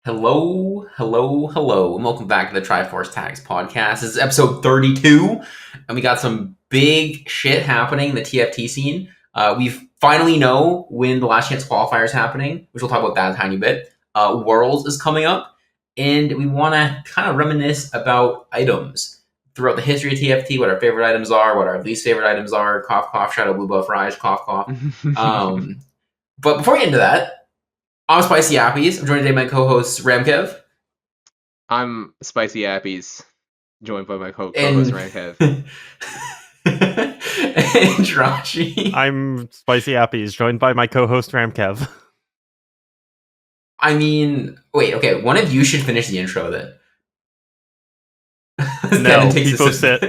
Hello, and welcome back to the Triforce Tags podcast. This is episode 32, and we got some big shit happening in the TFT scene. We finally know when the last chance qualifier is happening, which we'll talk about that a tiny bit. Worlds is coming up, and we want to kind of reminisce about items throughout the history of TFT, what our favorite items are, what our least favorite items are. Cough, cough, shadow, blue buff, rise, cough, cough. But before we get into that, I'm SpicyAppies. I'm joined today by my co-host RamKev. I'm SpicyAppies, joined by my co-host RamKev. And Jirachy. I'm SpicyAppies, joined by my co-host RamKev. I mean, wait, okay, one of you should finish the intro then. No, people sit.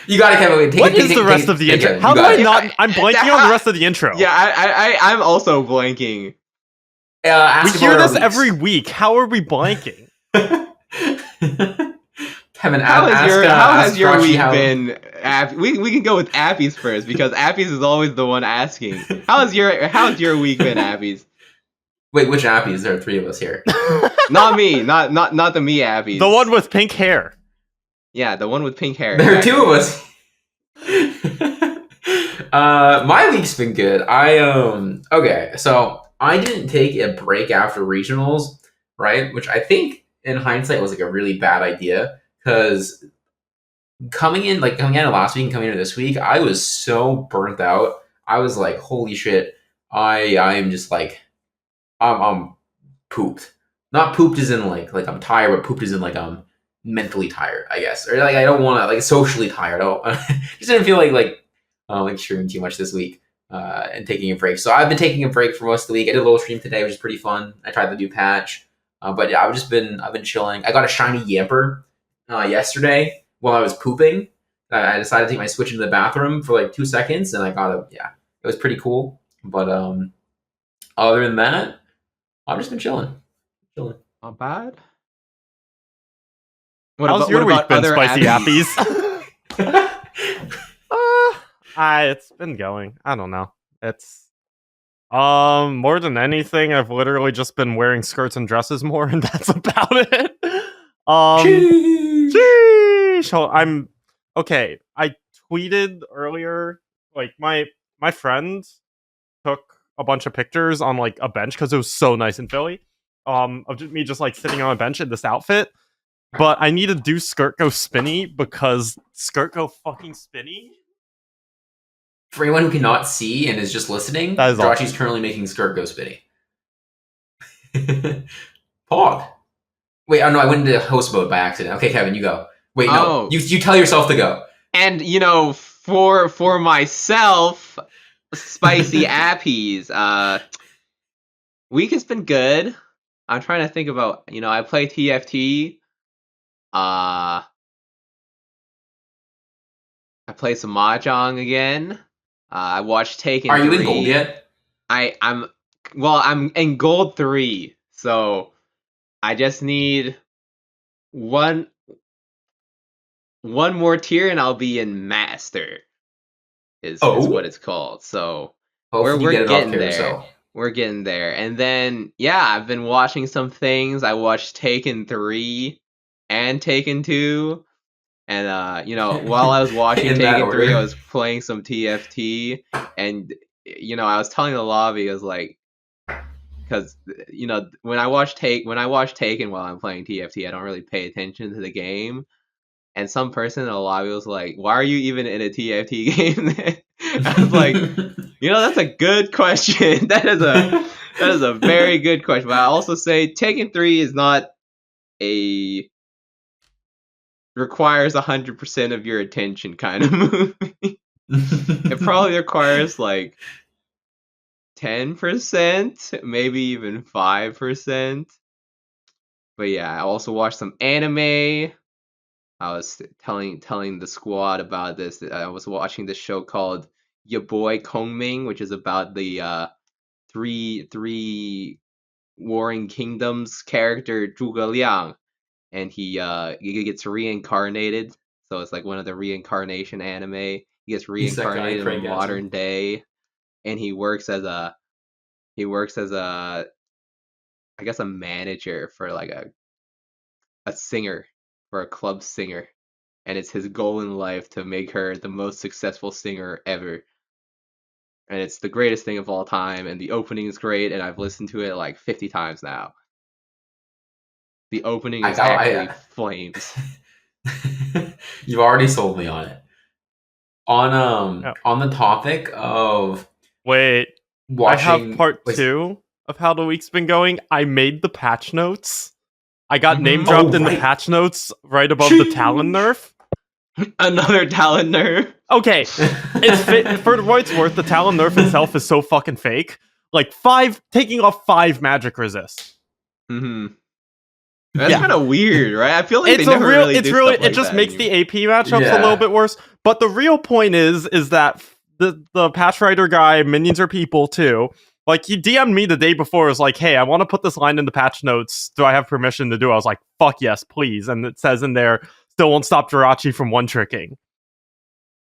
You got it, Kevin. What is the rest of the intro? How do I not? I'm blanking on the rest of the intro. Yeah, I'm also blanking. We hear this every week. How are we blanking? Kevin, how has your week been? We can go with Appies first because Appies is always the one asking. How's your week been, Appies? Wait, which Appies? There are three of us here. Not me. Not the me Appies. The one with pink hair. Yeah, the one with pink hair. There are two of us. My week's been good. Okay, so I didn't take a break after regionals, right? Which I think in hindsight was like a really bad idea because coming in last week and coming into this week, I was so burnt out. I was like, holy shit, I'm just like I'm pooped. Not pooped as in like I'm tired, but pooped as in like I'm mentally tired, I guess, or like I don't want to like socially tired. Just didn't feel like streaming too much this week and taking a break. So I've been taking a break for most of the week. I did a little stream today, which is pretty fun. I tried the new patch, but yeah, I've been chilling. I got a shiny Yamper yesterday while I was pooping. I decided to take my Switch into the bathroom for like 2 seconds, and I got it was pretty cool. But other than that, I've just been chilling. Not bad. How's your week been, SpicyAppies? It's been going. I don't know. It's more than anything, I've literally just been wearing skirts and dresses more, and that's about it. Sheesh. I'm okay. I tweeted earlier, like my friend took a bunch of pictures on like a bench because it was so nice in Philly. Of me just like sitting on a bench in this outfit. But I need to do skirt go spinny because skirt go fucking spinny. For anyone who cannot see and is just listening, Jirachy's currently making skirt go spinny. Pog. Wait, oh no, I went into host mode by accident. Okay, Kevin, you go. Wait, no, you tell yourself to go. And for myself, SpicyAppies, week has been good. I'm trying to think about, I play TFT. I play some Mahjong again. I watched Taken 3. Are you in gold yet? I'm in gold 3, so I just need one more tier and I'll be in master. Is what it's called. So we're getting there. So. We're getting there. And then I've been watching some things. I watched Taken 3 and Taken 2. And while I was watching Taken 3, I was playing some TFT, and I was telling the lobby, I was like, because when I watch Taken while I'm playing TFT, I don't really pay attention to the game. And some person in the lobby was like, "Why are you even in a TFT game?" I was like, that's a good question. That is a very good question. But I also say Taken 3 is not requires 100% of your attention kind of movie. It probably requires like 10%, maybe even 5%. But I also watched some anime. I was telling the squad about this. I was watching this show called Your Boy Kongming, which is about the three Warring Kingdoms character Zhuge Liang. And he gets reincarnated, so it's like one of the reincarnation anime. He gets reincarnated in modern day, and he works as a guess a manager for like a singer, for a club singer, and it's his goal in life to make her the most successful singer ever. And it's the greatest thing of all time, and the opening is great, and I've listened to it like 50 times now. The opening is actually flames. You've already sold me on it. On the topic of watching, I have part 2 of how the week's been going. I made the patch notes. I got name dropped in the patch notes right above the Talon nerf. Another Talon nerf. Okay, it's for what it's worth. The Talon nerf itself is so fucking fake. Like taking off 5 magic resists. That's kind of weird, right? I feel like they never really do stuff like it just makes the AP matchups a little bit worse. But the real point is that the patch writer guy, minions are people too. Like, he DM'd me the day before, was like, hey, I want to put this line in the patch notes. Do I have permission to do it? I was like, fuck yes, please. And it says in there, still won't stop Jirachy from one-tricking.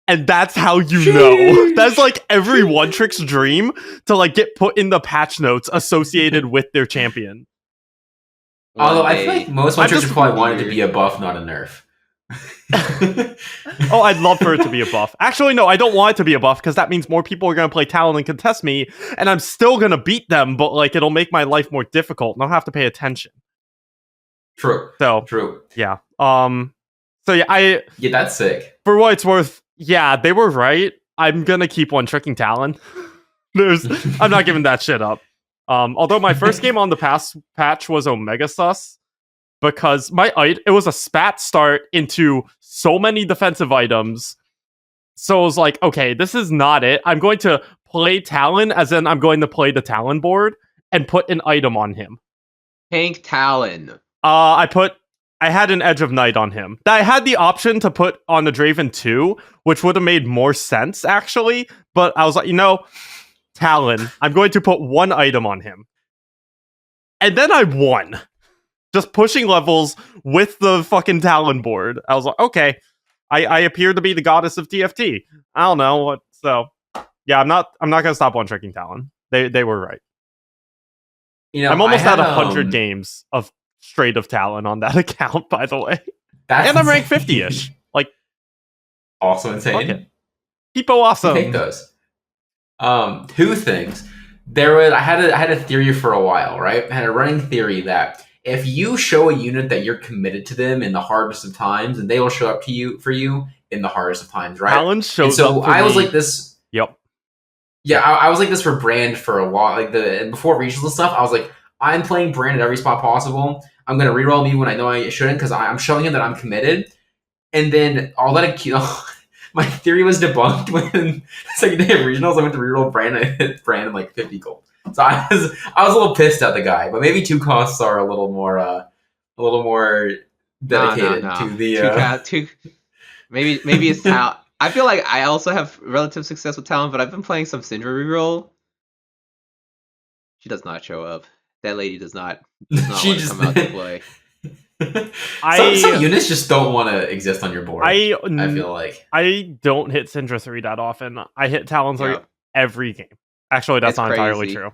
And that's how you know. That's like every one-trick's dream to like get put in the patch notes associated with their champion. Although I feel like most one-tricks probably wanted to be a buff, not a nerf. Oh, I'd love for it to be a buff. Actually, no, I don't want it to be a buff, because that means more people are going to play Talon and contest me, and I'm still going to beat them, but like it'll make my life more difficult, and I'll have to pay attention. True. So, true. Yeah. So yeah, that's sick. For what it's worth, yeah, they were right. I'm going to keep one-tricking Talon. I'm not giving that shit up. Although my first game on the patch was Omega Sus, because it was a spat start into so many defensive items. So I was like, okay, this is not it. I'm going to play Talon, as in I'm going to play the Talon board and put an item on him. Tank Talon. I had an Edge of Night on him. I had the option to put on the Draven 2, which would have made more sense, actually. But I was like, Talon, I'm going to put one item on him. And then I won. Just pushing levels with the fucking Talon board. I was like, okay, I appear to be the goddess of TFT. I don't know what. So, yeah, I'm not gonna stop one-tricking Talon. They were right. I'm almost at 100 games of straight of Talon on that account, by the way. And I'm ranked 50-ish. Like, also insane. Okay. People awesome. Take those. 2 things. I had a theory for a while, right? I had a running theory that if you show a unit that you're committed to them in the hardest of times, and they will show up for you in the hardest of times, right? Talon shows up. So I was like this. Yep. Yeah, I was like this for Brand for a while. Like before regionals and stuff, I was like, I'm playing Brand at every spot possible. I'm gonna reroll me when I know I shouldn't, because I'm showing him that I'm committed. And then all that, my theory was debunked when second day of regionals. I went to reroll Brand and I hit Brand in like 50 gold. So I was a little pissed at the guy, but maybe 2 costs are a little more dedicated to the. Maybe it's Talon. I feel like I also have relative success with Talon, but I've been playing some Syndra reroll. She does not show up. That lady does not want to come out to play. Some units just don't want to exist on your board. I feel like I don't hit Syndra 3 that often. I hit Talon 3 every game. Actually, that's not entirely true.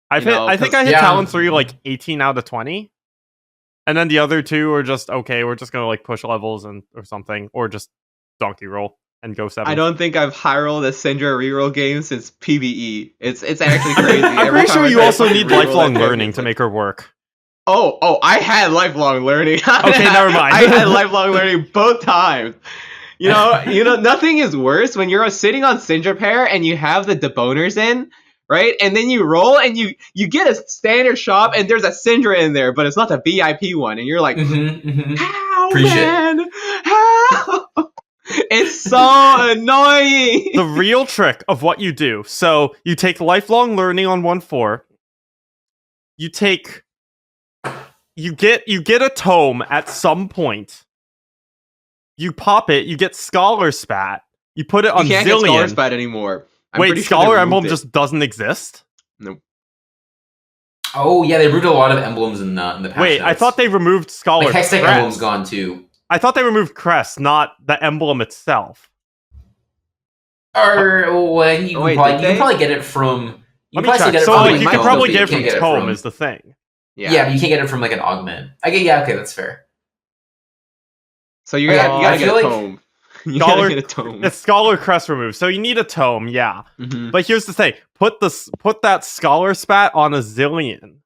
I think I hit Talon 3 like 18 out of 20. And then the other 2 are just, okay, we're just going to like push levels or something. Or just donkey roll and go 7. I don't think I've high rolled a Syndra reroll game since PvE. It's actually crazy. I'm pretty sure you also need lifelong learning to make her work. Oh, I had lifelong learning. Okay, never mind. I had lifelong learning both times. You know, nothing is worse when you're sitting on Syndra pair and you have the deboners in, right? And then you roll and you get a standard shop and there's a Syndra in there, but it's not the VIP one. And you're like, how, man? How? It's so annoying. The real trick of what you do. So you take lifelong learning on 1/4. You get a tome at some point. You pop it, you get Scholar Spat. You put it on Zillion. You can't get Scholar Spat anymore. Wait, Scholar Emblem just doesn't exist? Nope. Oh, yeah, they removed a lot of emblems in the patch Wait, notes. I thought they removed Scholar Crest. The Hextech emblem's gone too. I thought they removed Crest, not the emblem itself. Or you can probably get it from... Let me check. So you can probably get it from Tome is the thing. Yeah, but you can't get it from like an augment. Okay, that's fair. So you gotta get a tome. You gotta get a tome. It's Scholar Crest removed, so you need a tome, yeah. Mm-hmm. But here's the thing: put that Scholar spat on a Zillion,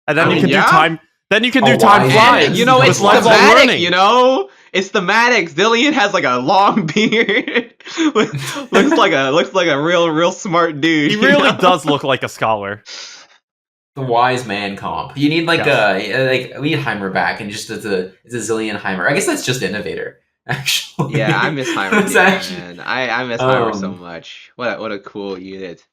and then you can do time. Then you can do time flying. You know, it's thematic. You know, it's thematic. Zillion has like a long beard. looks like a real smart dude. He really does look like a scholar. The wise man comp. You need we need Heimer back, and just it's a Zillion Heimer. I guess that's just Innovator. Actually, yeah, I miss Heimer, man. I miss Heimer so much. What a cool unit.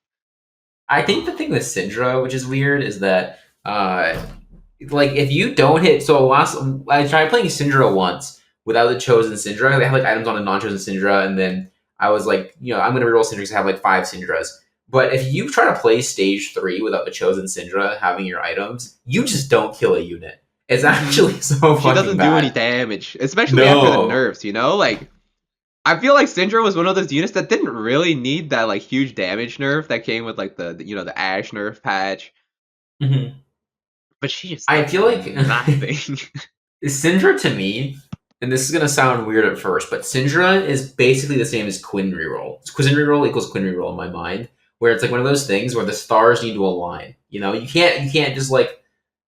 I think the thing with Syndra, which is weird, is that like if you don't hit. So I tried playing Syndra once without the chosen Syndra. They had like items on a non-chosen Syndra, and then I was like, I'm gonna reroll Syndra because I have like 5 Syndras. But if you try to play stage 3 without the chosen Syndra having your items, you just don't kill a unit. It's actually so fucking bad. She doesn't do any damage, especially after the nerfs, you know? Like, I feel like Syndra was one of those units that didn't really need that, like, huge damage nerf that came with, like, the Ash nerf patch. Mm-hmm. But she just... I feel like... nothing. Syndra, to me, and this is going to sound weird at first, but Syndra is basically the same as Quinn reroll. Quinn reroll equals Quinn reroll in my mind, where it's, like, one of those things where the stars need to align. You know? You can't just, like,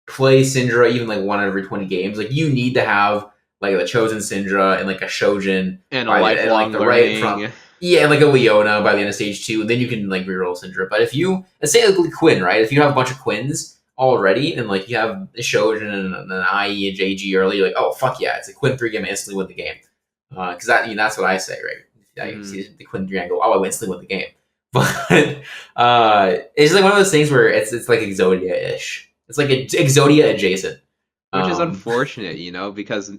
play Syndra even like 1 out of every 20 games. Like you need to have like the chosen Syndra and like a Shojin and a lifelong learning. And like a Leona by the end of stage 2, and then you can like reroll Syndra. But if you let's say like Quinn, right? If you have a bunch of Quins already and like you have a Shojin and an IE and JG early, you're like, oh fuck yeah, it's a Quinn 3 game, I instantly win the game. Because that's what I say, right? I see the Quinn 3 and go, oh, I instantly win the game. But it's like one of those things where it's like Exodia-ish. It's like Exodia adjacent. Which is unfortunate, you know, because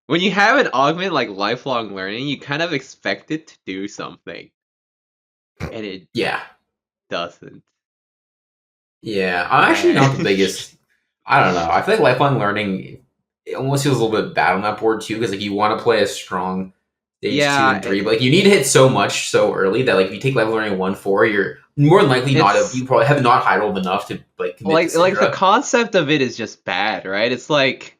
when you have an augment like lifelong learning, you kind of expect it to do something. And it doesn't. Yeah, I'm actually not the biggest... I don't know. I feel like lifelong learning it almost feels a little bit bad on that board too, because like you want to play a strong stage 2 and 3, but like you need to hit so much so early that like if you take lifelong learning 1-4, you're more than likely you probably have not high rolled enough to like commit to the concept of it is just bad, right? It's like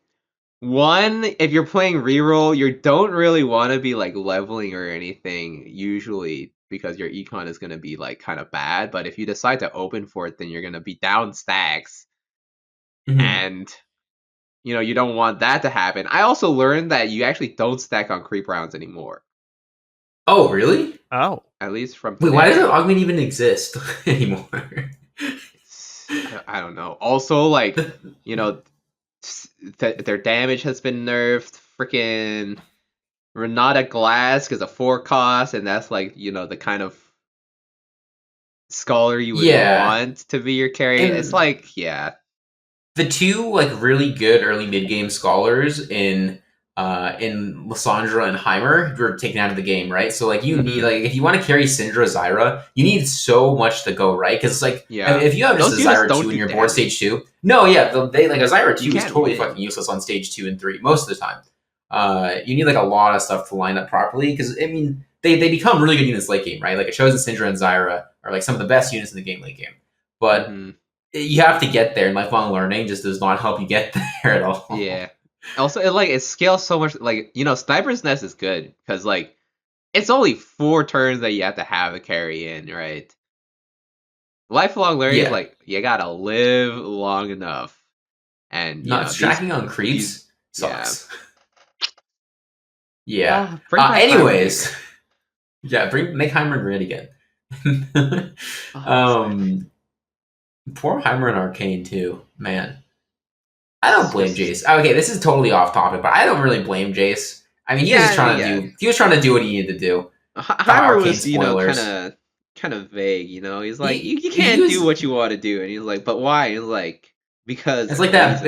one, if you're playing reroll, you don't really want to be like leveling or anything usually because your econ is going to be like kind of bad, but if you decide to open for it, then you're going to be down stacks. And you don't want that to happen. I also learned that you actually don't stack on creep rounds anymore. Oh, really? Oh. At least from today. Wait, why doesn't augment even exist anymore? I don't know. Also, like, their damage has been nerfed. Freaking Renata Glass is a 4 cost, and that's like, the kind of scholar you would want to be your carry. And it's like, the 2 like really good early mid game scholars in Lysandra and Heimer were taken out of the game, right? So like you need like if you want to carry Syndra Zyra, you need so much to go right, because it's like if you have just a Zyra 2 in your board stage 2, they like a Zyra 2 is totally fucking useless on stage 2 and 3 most of the time. You need like a lot of stuff to line up properly, because I mean they become really good units late game, right? Like a chosen Syndra and Zyra are like some of the best units in the game late game, but you have to get there, and lifelong learning just does not help you get there at all. Yeah. Also, it scales so much. Like, Sniper's Nest is good because, like, it's only 4 turns that you have to have a carry in, right? Lifelong learning is like you gotta live long enough, and not stacking on creeps sucks. Yeah. Anyways, make Heimer great again. Poor Heimer in Arcane too, man. I don't blame Jace. Okay, this is totally off topic, but I don't really blame Jace. I mean, he was trying to do what he needed to do. Heimer was, kind of vague. He's like, you can't do what you want to do, and he's like, but why? He's like, because it's like that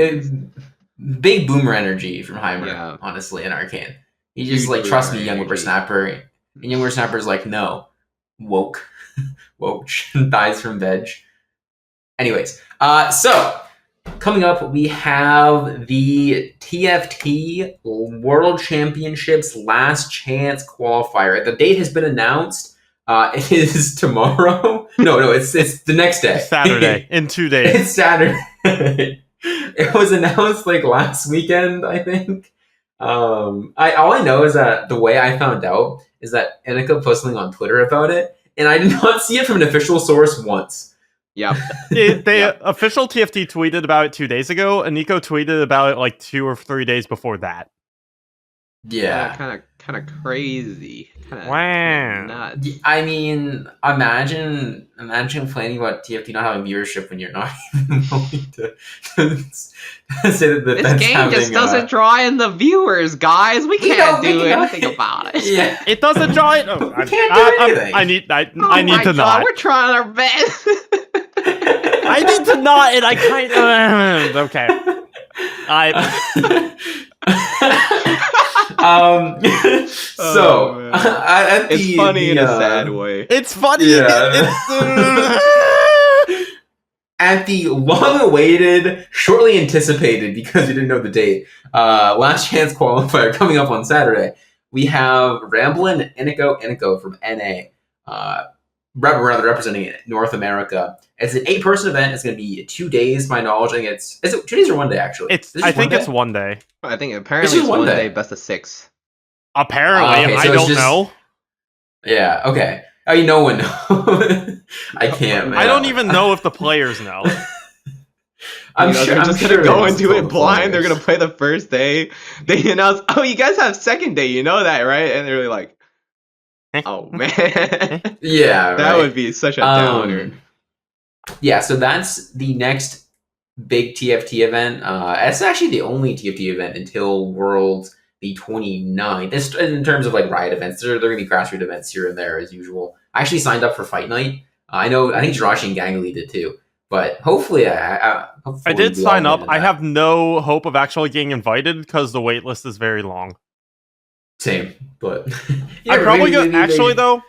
big boomer energy from Heimer. Honestly, in Arcane, he just like, trust me, young whippersnapper, and young whippersnapper's like, no, woke, dies from veg. Anyways, so. Coming up, we have the TFT World Championships Last Chance Qualifier. The date has been announced. It is tomorrow. No, it's the next day. Saturday in 2 days. It's Saturday. It was announced like last weekend, I think. All I know is that the way I found out is that Enika posted something on Twitter about it, and I did not see it from an official source once. Yep. Official TFT tweeted about it 2 days ago, and Nico tweeted about it like 2 or 3 days before that. Yeah, kind of crazy. Wow. Nuts. I mean, imagine complaining about TFT not having viewership when you're not even willing to say that this game just doesn't draw in the viewers, guys. We can't do anything about it. Yeah, it doesn't draw it. Oh, we can't do anything. I need to not. We're trying our best. I need to not, and I kind of okay. It's funny in a sad way. It's funny. Yeah. At the long-awaited, shortly anticipated, because we didn't know the date, last chance qualifier coming up on Saturday, we have Ramblin' Inico from NA, representing North America. It's an 8-person event. It's going to be 2 days, my knowledge. I think is it 2 days or 1 day, actually? I think it's 1 day. I think apparently it's 1 day, best of 6. Apparently, okay, so I don't know. Yeah, okay. I mean, no one knows. I can't, man. I don't even know if the players know. I'm sure they're just going to go into it blind. They're going to play the first day. They announce, oh, you guys have second day. You know that, right? And they're really like, oh, man. Yeah, that would be such a downer. Yeah, so that's the next big TFT event. It's actually the only TFT event until Worlds the 29th. It's, in terms of like Riot events, there are going to be grassroots events here and there as usual. I actually signed up for Fight Night. I think Jirachy and Gangly did too. But hopefully, I did sign up. I have no hope of actually getting invited because the wait list is very long. Same, but I probably though.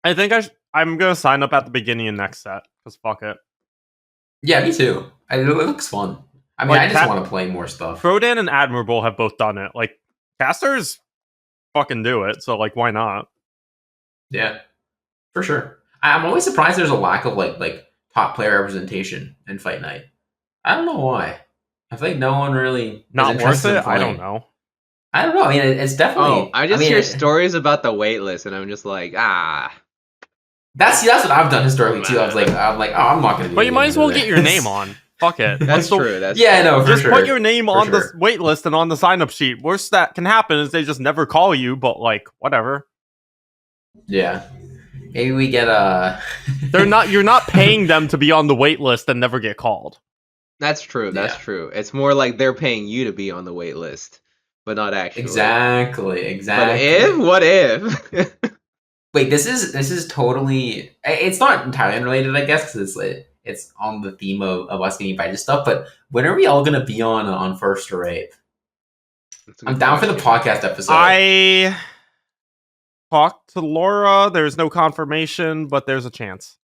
I think I'm gonna sign up at the beginning of next set because fuck it. Yeah, me too. It looks fun. I mean, like, I just want to play more stuff. Frodan and Admirable have both done it. Like casters, fucking do it. So like, why not? Yeah, for sure. I'm always surprised there's a lack of like top player representation in Fight Night. I don't know why. I feel like no one really not worth it. I don't know. I don't know. I mean, it's definitely. I just hear stories about the waitlist, and I'm just like, That's what I've done historically too. I'm like, oh, I'm not gonna. But you might as well get your name on. Fuck it. That's true. No, just put your name on the wait list and on the sign up sheet. Worst that can happen is they just never call you. But like, whatever. Yeah. Maybe we get a. You're not paying them to be on the wait list and never get called. That's true. That's true. It's more like they're paying you to be on the wait list, but not actually. Exactly. But what if? Wait, this is totally. It's not entirely unrelated, I guess, because it's on the theme of us getting invited to stuff. But when are we all gonna be on first or eighth? I'm down for the podcast episode. I talked to Laura. There's no confirmation, but there's a chance.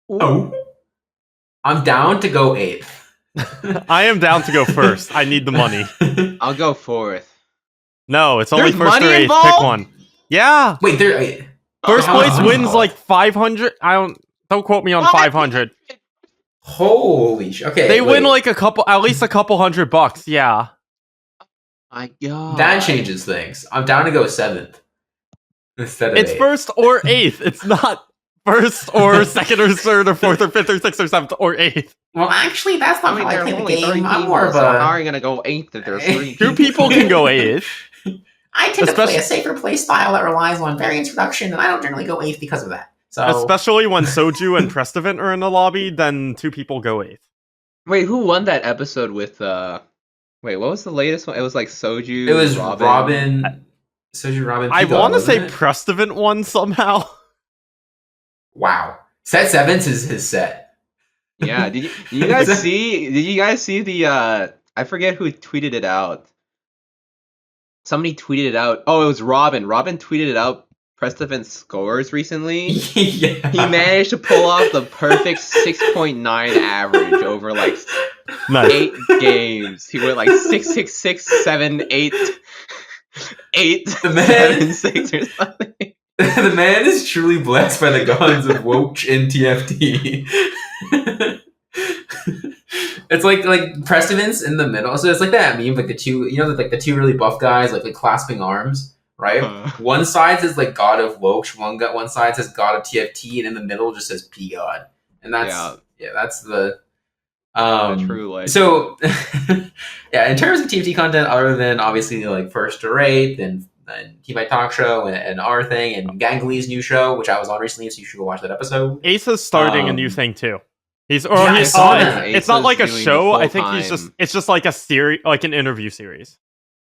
Oh, I'm down to go eighth. I am down to go first. I need the money. I'll go fourth. No, it's only There's first or eighth. Involved? Pick one. Yeah. Wait, first place wins like 500. Don't quote me on 500. Holy shit! Okay, they win like at least a couple $100. Yeah. My God, that changes things. I'm down to go seventh instead of it's eighth. First or eighth. It's not first or second or third or fourth or fifth or sixth or seventh or eighth. Well, actually, that's not how I play the game. I'm more of a. How are you gonna go eighth if there's 3? 2 people can go eighth. I tend to play a safer play style that relies on variance reduction, and I don't generally go eighth because of that. So, especially when Soju and Prestevant are in the lobby, then 2 people go eighth. Wait, who won that episode with? Wait, what was the latest one? It was like Soju. It was Robin. Soju, Robin. I want to say Prestevant won somehow. Wow, set 7's is his set. Yeah, did you guys see? Did you guys see the? I forget who tweeted it out. Somebody tweeted it out. Oh, it was Robin. Robin tweeted it out. Prestevant's scores recently. Yeah. He managed to pull off the perfect 6.9 average over like 8 games. He went like 6, 6, 6, 7, 8, 8, 7, 6 or something. The man is truly blessed by the gods of Woach and TFT. It's like Prestivance in the middle. So it's like that meme, like the two, like the two really buff guys, like clasping arms, right? One side says like God of Woach, one side says God of TFT, and in the middle just says P God. And that's that's the true legend. So yeah, in terms of TFT content, other than obviously like First to Rate and He Might Talk Show and our thing and Gangli's new show, which I was on recently, so you should go watch that episode. Ace is starting a new thing too. It's not like a show. I think it's just like a series, like an interview series,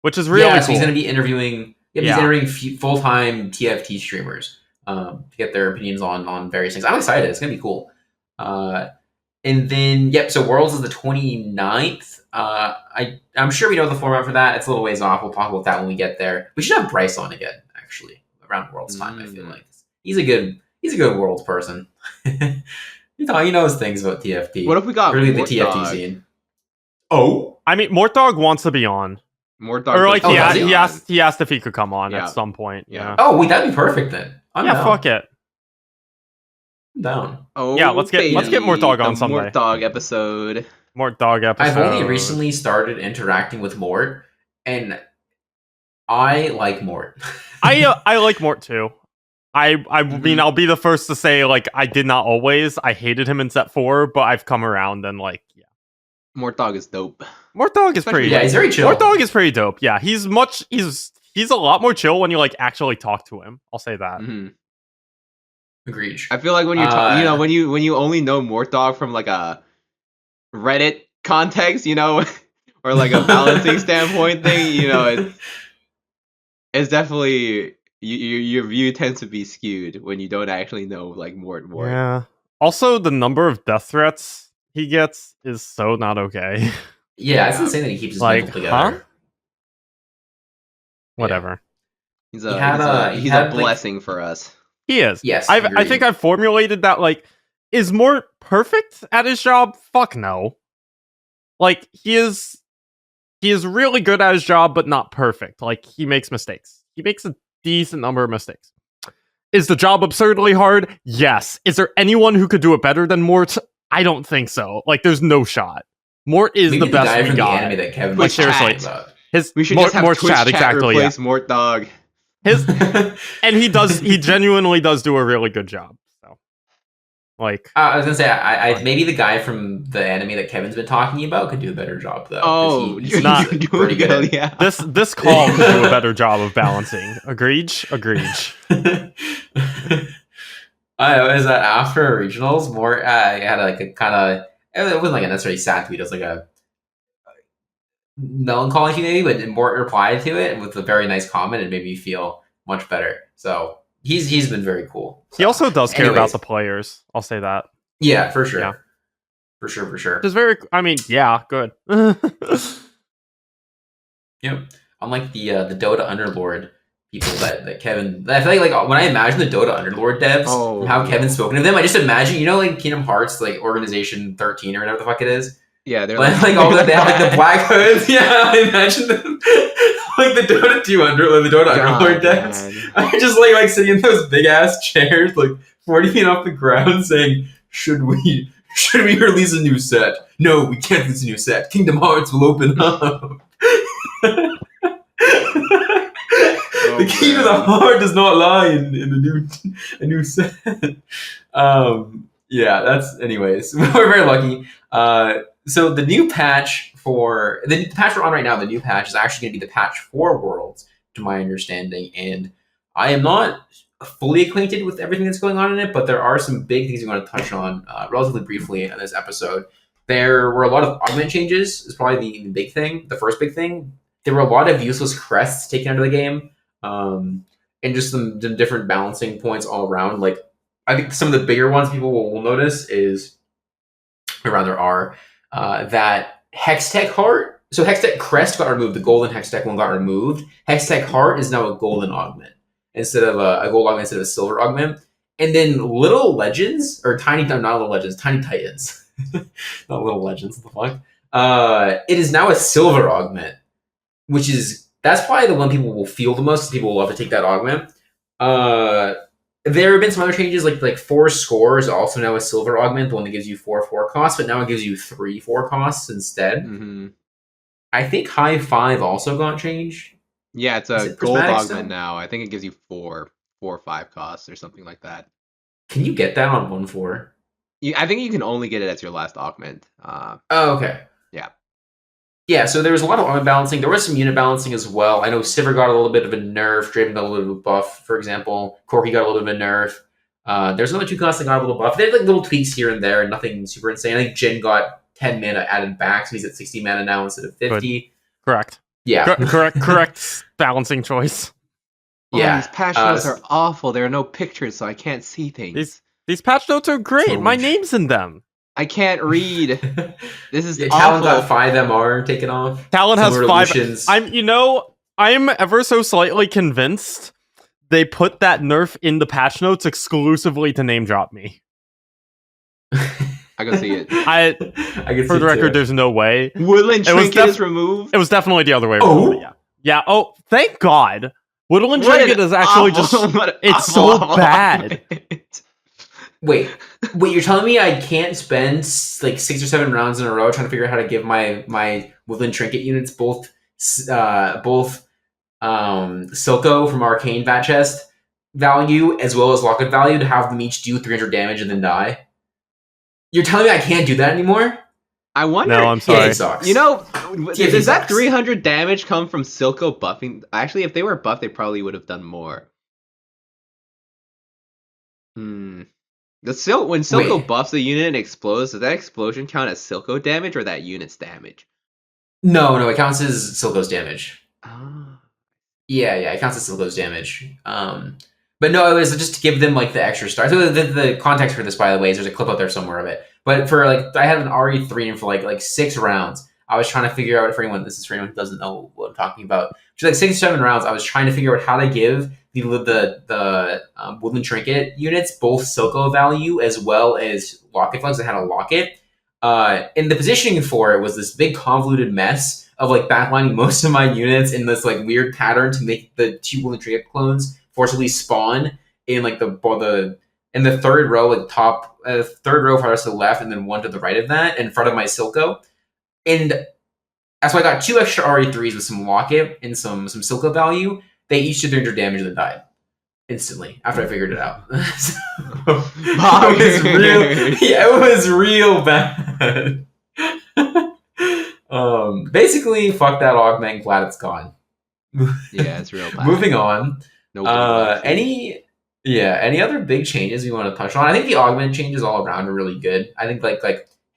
which is really cool. So he's going to be interviewing. He's interviewing full-time TFT streamers to get their opinions on various things. I'm excited. It's going to be cool. And then so Worlds is the 29th. I'm sure we know the format for that. It's a little ways off. We'll talk about that when we get there. We should have Bryce on again, actually, around Worlds time. I feel like he's a good Worlds person. He knows things about TFT. What if we got really the TFT scene? Oh, I mean, Mortdog wants to be on. Mortdog, or like he asked if he could come on at some point. Yeah. Oh, wait, that'd be perfect then. I'm down. Fuck it. I'm down. Oh, yeah, let's get Mortdog on someday. Mortdog episode. I've only recently started interacting with Mort, and I like Mort. I like Mort too. I mean, I'll be the first to say, like, I did not always. I hated him in set 4, but I've come around and, like, Mortdog is dope. Mortdog is pretty. Yeah, he's very chill. Mortdog is pretty dope. Yeah, he's a lot more chill when you like actually talk to him. I'll say that. Mm-hmm. Agreed. I feel like when you when you only know Mortdog from like a Reddit context, or like a balancing standpoint thing, it's definitely. Your view tends to be skewed when you don't actually know like Mort. Yeah. Also, the number of death threats he gets is so not okay. Yeah, it's insane that he keeps his mental together. Huh? Whatever. He's a blessing for us. He is. Yes. I think I've formulated that. Like, is Mort perfect at his job? Fuck no. Like, he is really good at his job, but not perfect. Like, he makes mistakes. He makes a decent number of mistakes. Is the job absurdly hard? Yes. Is there anyone who could do it better than Mort? I don't think so. Like, there's no shot. Mort is the best we got. The anime that Kevin like, seriously, we should just have Twitch chat exactly. Replace Mortdog. And he genuinely does do a really good job. So, like, I was gonna say, I maybe the guy from the anime that Kevin's been talking about could do a better job though. Oh, he's not pretty good. Yeah. This call could do a better job of balancing. Agreed. I know, is that after regionals, Mort had like a kind of, it wasn't like a necessarily sad tweet, it was like a melancholy tweet maybe, but Mort replied to it with a very nice comment and made me feel much better. So he's been very cool. So, he also does care about the players. I'll say that. Yeah, for sure. Yeah. For sure. Just very, I mean, yeah, good. Yep. Unlike the Dota Underlord people that Kevin, I feel like when I imagine the Dota Underlord devs, from how Kevin's spoken to them, I just imagine, like Kingdom Hearts, like Organization 13 or whatever the fuck it is. Yeah, they're like all that they have like the black hoods. Yeah, I imagine them like the Dota 2 the Dota Underlord devs. I'm just like sitting in those big ass chairs, like 40 feet off the ground, saying, "Should we release a new set? No, we can't release a new set. Kingdom Hearts will open up." The key to the heart does not lie in a new set. Yeah, that's anyways. We're very lucky. So the new patch the patch we're on right now, the new patch is actually going to be the patch for Worlds, to my understanding, and I am not fully acquainted with everything that's going on in it, but there are some big things we want to touch on relatively briefly in this episode. There were a lot of augment changes. Is probably the big thing, the first big thing. There were a lot of useless crests taken out of the game, and just some different balancing points all around. Like, I think some of the bigger ones people will notice is, or rather are, that Hextech Heart. So Hextech Crest got removed. The golden Hextech one got removed. Hextech Heart is now a golden augment instead of a gold augment instead of a silver augment. And then Little Legends, or Tiny Titans. Not Little Legends, what the fuck? It is now a silver augment, that's probably the one people will feel the most. People will love to take that augment. There have been some other changes, like 4 scores also now a silver augment, the one that gives you 4 costs, but now it gives you 3 costs instead. Mm-hmm. I think high 5 also got changed. Yeah, it's a gold augment now. I think it gives you 4 or 5 costs or something like that. Can you get that on 1-4? I think you can only get it as your last augment. Oh, okay. Yeah. Yeah, so there was a lot of augment balancing. There was some unit balancing as well. I know Sivir got a little bit of a nerf. Draven got a little bit of a buff, for example. Corki got a little bit of a nerf. There's another 2 costs that got a little buff. They had like little tweaks here and there, and nothing super insane. I think Jin got 10 mana added back, so he's at 60 mana now instead of 50. Good. Correct. Yeah. Correct balancing choice. Yeah. These patch notes are awful. There are no pictures, so I can't see things. These patch notes are great. My name's in them. I can't read. This is awful. Talon got 5 MR taken off. Talon has 5. I'm ever so slightly convinced they put that nerf in the patch notes exclusively to name drop me. I can see it. I can for see the record, too. There's no way. Woodland Trinket is removed? It was definitely the other way around. Yeah. Yeah. Oh, thank God. Woodland Trinket is actually it's so bad. Wait, you're telling me I can't spend like 6 or 7 rounds in a row trying to figure out how to give my Woodland Trinket units both Silco from Arcane Bat Chest value as well as Locket value to have them each do 300 damage and then die? You're telling me I can't do that anymore? I wonder. No, I'm sorry. Sucks. You know, does that sucks. 300 damage come from Silco buffing? Actually, if they were buffed, they probably would have done more. When Silco buffs a unit and explodes, does that explosion count as Silco damage or that unit's damage? No, it counts as Silco's damage. Oh. Yeah, it counts as Silco's damage. But no, it was just to give them like the extra star. So the context for this, by the way, is there's a clip out there somewhere of it. But for like, I had an RE3 and for like 6 rounds, I was trying to figure out, for anyone who doesn't know what I'm talking about, just like 6 or 7 rounds, I was trying to figure out how to give the Woodland Trinket units both Silco value as well as Locket flags that had a Locket. And the positioning for it was this big convoluted mess of like backlining most of my units in this like weird pattern to make the 2 Woodland Trinket clones forcibly spawn in like in the third row, like top third row farthest to the left, and then 1 to the right of that in front of my Silco. And that's why I got 2 extra RE3s with some Locket and some Silco value. They each did 300 damage and then died instantly after I figured it out. It was real bad. Basically, fuck that augment. Glad it's gone. Yeah, it's real bad. Moving on. Any other big changes we want to touch on? I think the augment changes all around are really good. I think like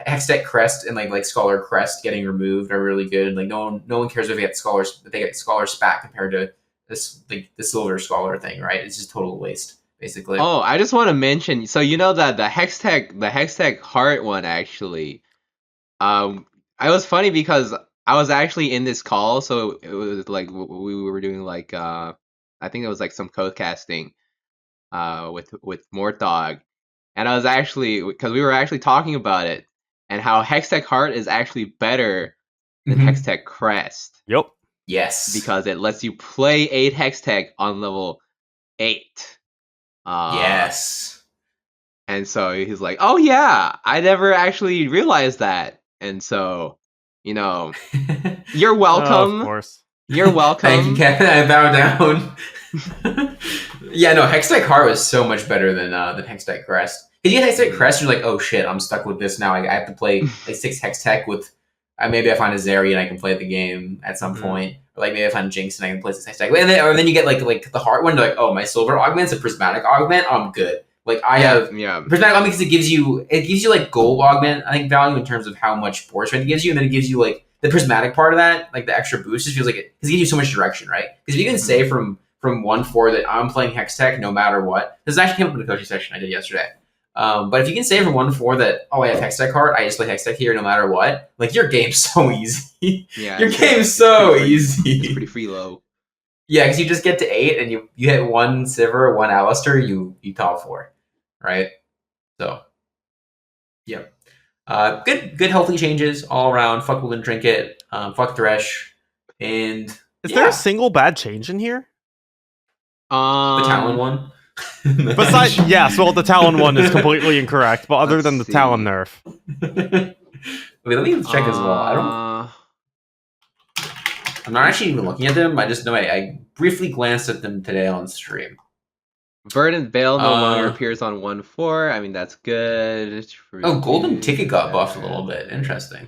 Hextech Crest and like Scholar Crest getting removed are really good. Like no one cares if they get Scholar Spat compared to this like the Silver Scholar thing, right? It's just total waste, basically. Oh, I just want to mention, so you know that the Hextech Heart one actually, I was funny because I was actually in this call, so it was like we were doing like I think it was like some code casting with Mortdog, and I was actually, because we were actually talking about it and how Hextech Heart is actually better than Hextech Crest. Yep. Yes. Because it lets you play 8 Hextech on level 8. Yes. And so he's like, oh yeah, I never actually realized that. And so, you're welcome. Of course. You're welcome. Thank you, Kevin. I bow down. Yeah, no, Hextech Heart was so much better than Hextech Crest. If you get Hextech Crest, you're like, oh shit, I'm stuck with this now. I have to play like 6 Hextech with. Maybe I find a Zyra and I can play the game at some point. Or like maybe I find Jinx and I can play 6 Hextech. Or then you get like the heart one. Like, oh, my silver augment's a prismatic augment. I'm good. Like I have prismatic augment because it gives you like gold augment, I think, value in terms of how much board strength it gives you, and then it gives you like the prismatic part of that, like the extra boost. Just feels like because it gives you so much direction, right? Because if you can say from 1-4 that I'm playing Hextech no matter what. This actually came up in the coaching session I did yesterday. But if you can say from 1-4 that, oh, I have Hextech Heart, I just play Hextech here no matter what, like your game's so easy. Yeah, your game's so easy. It's pretty free low. Yeah, because you just get to 8 and you hit 1 Sivir, 1 Alistair, you top 4, right? So, yeah. Good healthy changes all around. Fuck Woodland Trinket, fuck Thresh, and is there a single bad change in here? The Talon one. Besides, yes, well, the Talon one is completely incorrect, but other than the Talon nerf. Wait, let me check as well. I'm not actually even looking at them. I just know I briefly glanced at them today on stream. Verdant Veil no longer appears on 1-4. I mean, that's good. Golden Ticket got buffed a little bit. Interesting.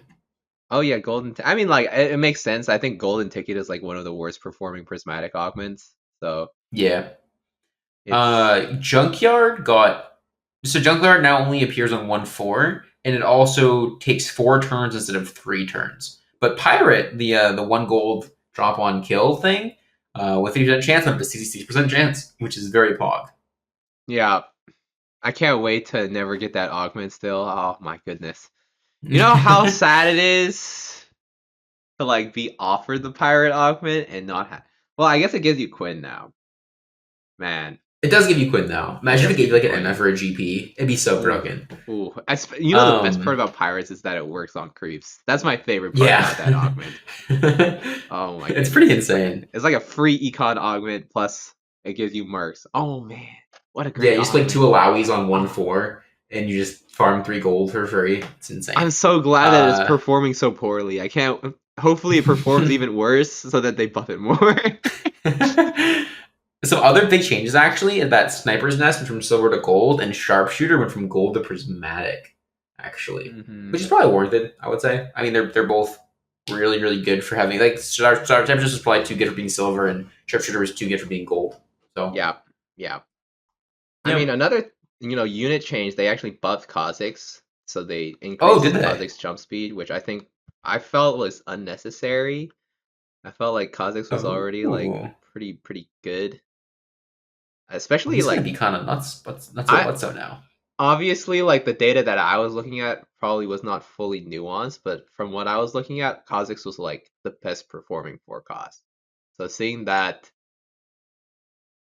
Oh yeah, I mean, like, it makes sense. I think Golden Ticket is like one of the worst performing prismatic augments. So yeah. Junkyard now only appears on 1-4, and it also takes 4 turns instead of 3 turns. But Pirate, the 1 gold drop on kill thing, with 3% chance up to 66% chance, which is very pog. Yeah. I can't wait to never get that augment still. Oh my goodness. You know how sad it is to like be offered the Pirate augment and not have. Well, I guess it gives you Quinn now. Man. It does give you Quinn now. Imagine if it gave you like an MF or a GP. It'd be so broken. Ooh. You know the best part about Pirates is that it works on creeps. That's my favorite part about that augment. Oh my god. It's pretty insane. It's like a free econ augment plus it gives you mercs. Oh man. What a great Yeah, you just play 2 Alawis on 1-4 and you just farm 3 gold for free. It's insane. I'm so glad that it's performing so poorly. I can't hopefully it performs even worse so that they buff it more. Some other big changes actually is that Sniper's Nest went from silver to gold, and Sharpshooter went from gold to prismatic, actually, which is probably warranted. I would say. I mean, they're both really really good for having like Tempest was probably too good for being silver, and Sharpshooter was too good for being gold. So yeah. I mean, another unit change. They actually buffed Kha'Zix, so they increased Kha'Zix jump speed, which I felt was unnecessary. I felt like Kha'Zix was already like pretty good. Especially he's like gonna be kind of nuts, but what's so now? Obviously, like the data that I was looking at probably was not fully nuanced, but from what I was looking at, Kha'Zix was like the best performing forecast. So seeing that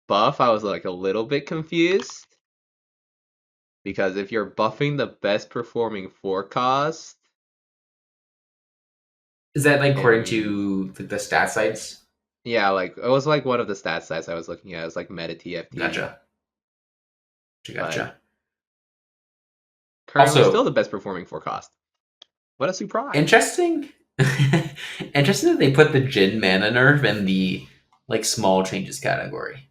buff, I was like a little bit confused because if you're buffing the best performing forecast, is that like according to the stat sites? Yeah, like it was like one of the stat sites I was looking at. It was like meta TFT. Gotcha. Currently still the best performing forecast. What a surprise! Interesting. Interesting that they put the Jhin mana nerf in the like small changes category.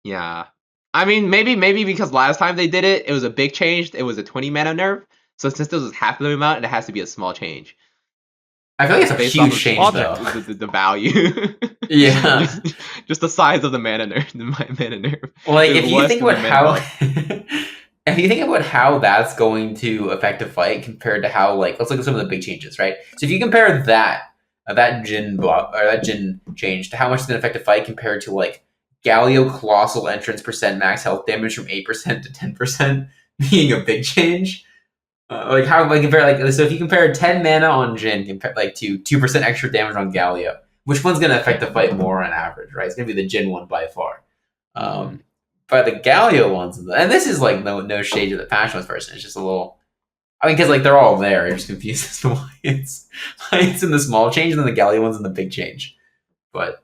Yeah, I mean maybe because last time they did it, it was a big change. It was a 20 mana nerf. So since this was half the amount, it has to be a small change. I feel like it's a huge change, though. The value. Yeah. just the size of the mana nerf. Well, like, if you think about how that's going to affect a fight compared to how, like, let's look at some of the big changes, right? So if you compare that Jhin buff or that Jhin change to how much it's going to affect a fight compared to like Galio Colossal Entrance % max health damage from 8% to 10% being a big change. So if you compare 10 mana on Jhin to 2% extra damage on Galio, which one's gonna affect the fight more on average, right? It's gonna be the Jhin one by far. But the Galio ones, and this is like no shade to the Patch Notes person. It's just a little, I mean, because like they're all there. I'm just confused as to why it's in the small change and then the Galio one's in the big change. But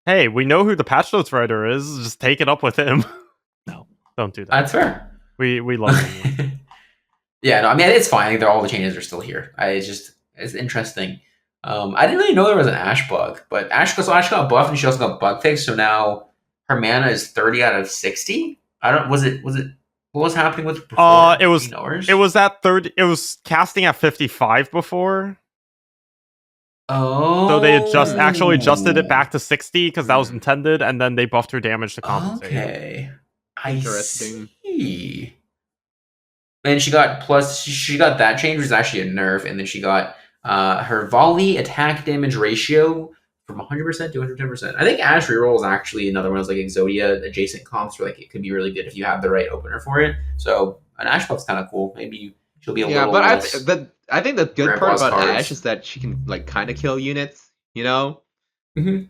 hey, we know who the Patch Notes writer is. Just take it up with him. No, don't do that. That's fair. We love him. Yeah, no, I mean, it's fine. All the changes are still here. It's interesting. I didn't really know there was an Ashe bug, but Ashe got buffed and she also got bug fixed, so now her mana is 30 out of 60. What was happening with it before? It was at 30. It was casting at 55 before. Oh. So they actually adjusted it back to 60 because that was intended, and then they buffed her damage to compensate. Okay. Interesting. I see. And she got that change, which is actually a nerf, and then she got her volley attack damage ratio from 100% to 110%. I think Ashe reroll is actually another one of those like Exodia adjacent comps where like it could be really good if you have the right opener for it. So an Ashe buff's kind of cool. Maybe she'll be a little less. Yeah, but I think the good part about Ashe is that she can like kind of kill units, you know? Mm-hmm.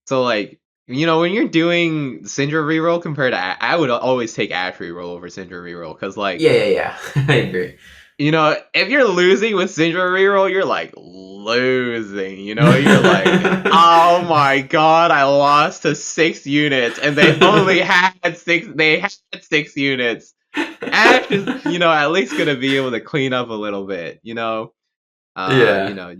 So like, you know, when you're doing Syndra reroll compared to I would always take Ashe reroll over Syndra reroll because like yeah I agree. You know, if you're losing with Syndra reroll, you're like losing. You know, you're like, oh my god, I lost to 6 units, and they only had 6. They had 6 units. Ash is, you know, at least gonna be able to clean up a little bit. You know, you know,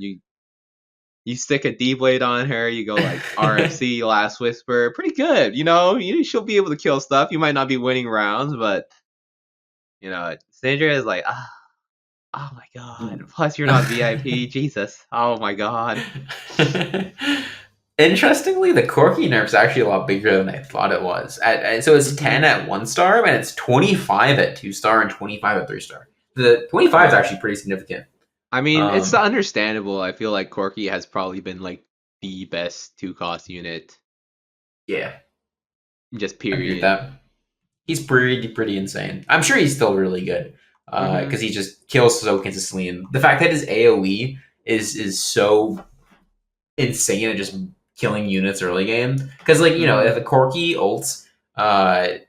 you stick a D-Blade on her, you go like RFC, Last Whisper, pretty good. You know, she'll be able to kill stuff. You might not be winning rounds, but you know, Syndra is like, oh my god. Plus, you're not VIP. Jesus. Oh my god. Interestingly, the Corki nerf's actually a lot bigger than I thought it was. So it's 10 at 1 star, and it's 25 at 2 star and 25 at 3 star. The 25 is actually pretty significant. I mean, it's understandable. I feel like Corki has probably been like the best 2-cost unit. Yeah. Just period. That. He's pretty insane. I'm sure he's still really good. Because he just kills so consistently. And the fact that his AoE is so insane at just killing units early game. Because, like, you know, if a Corki ults at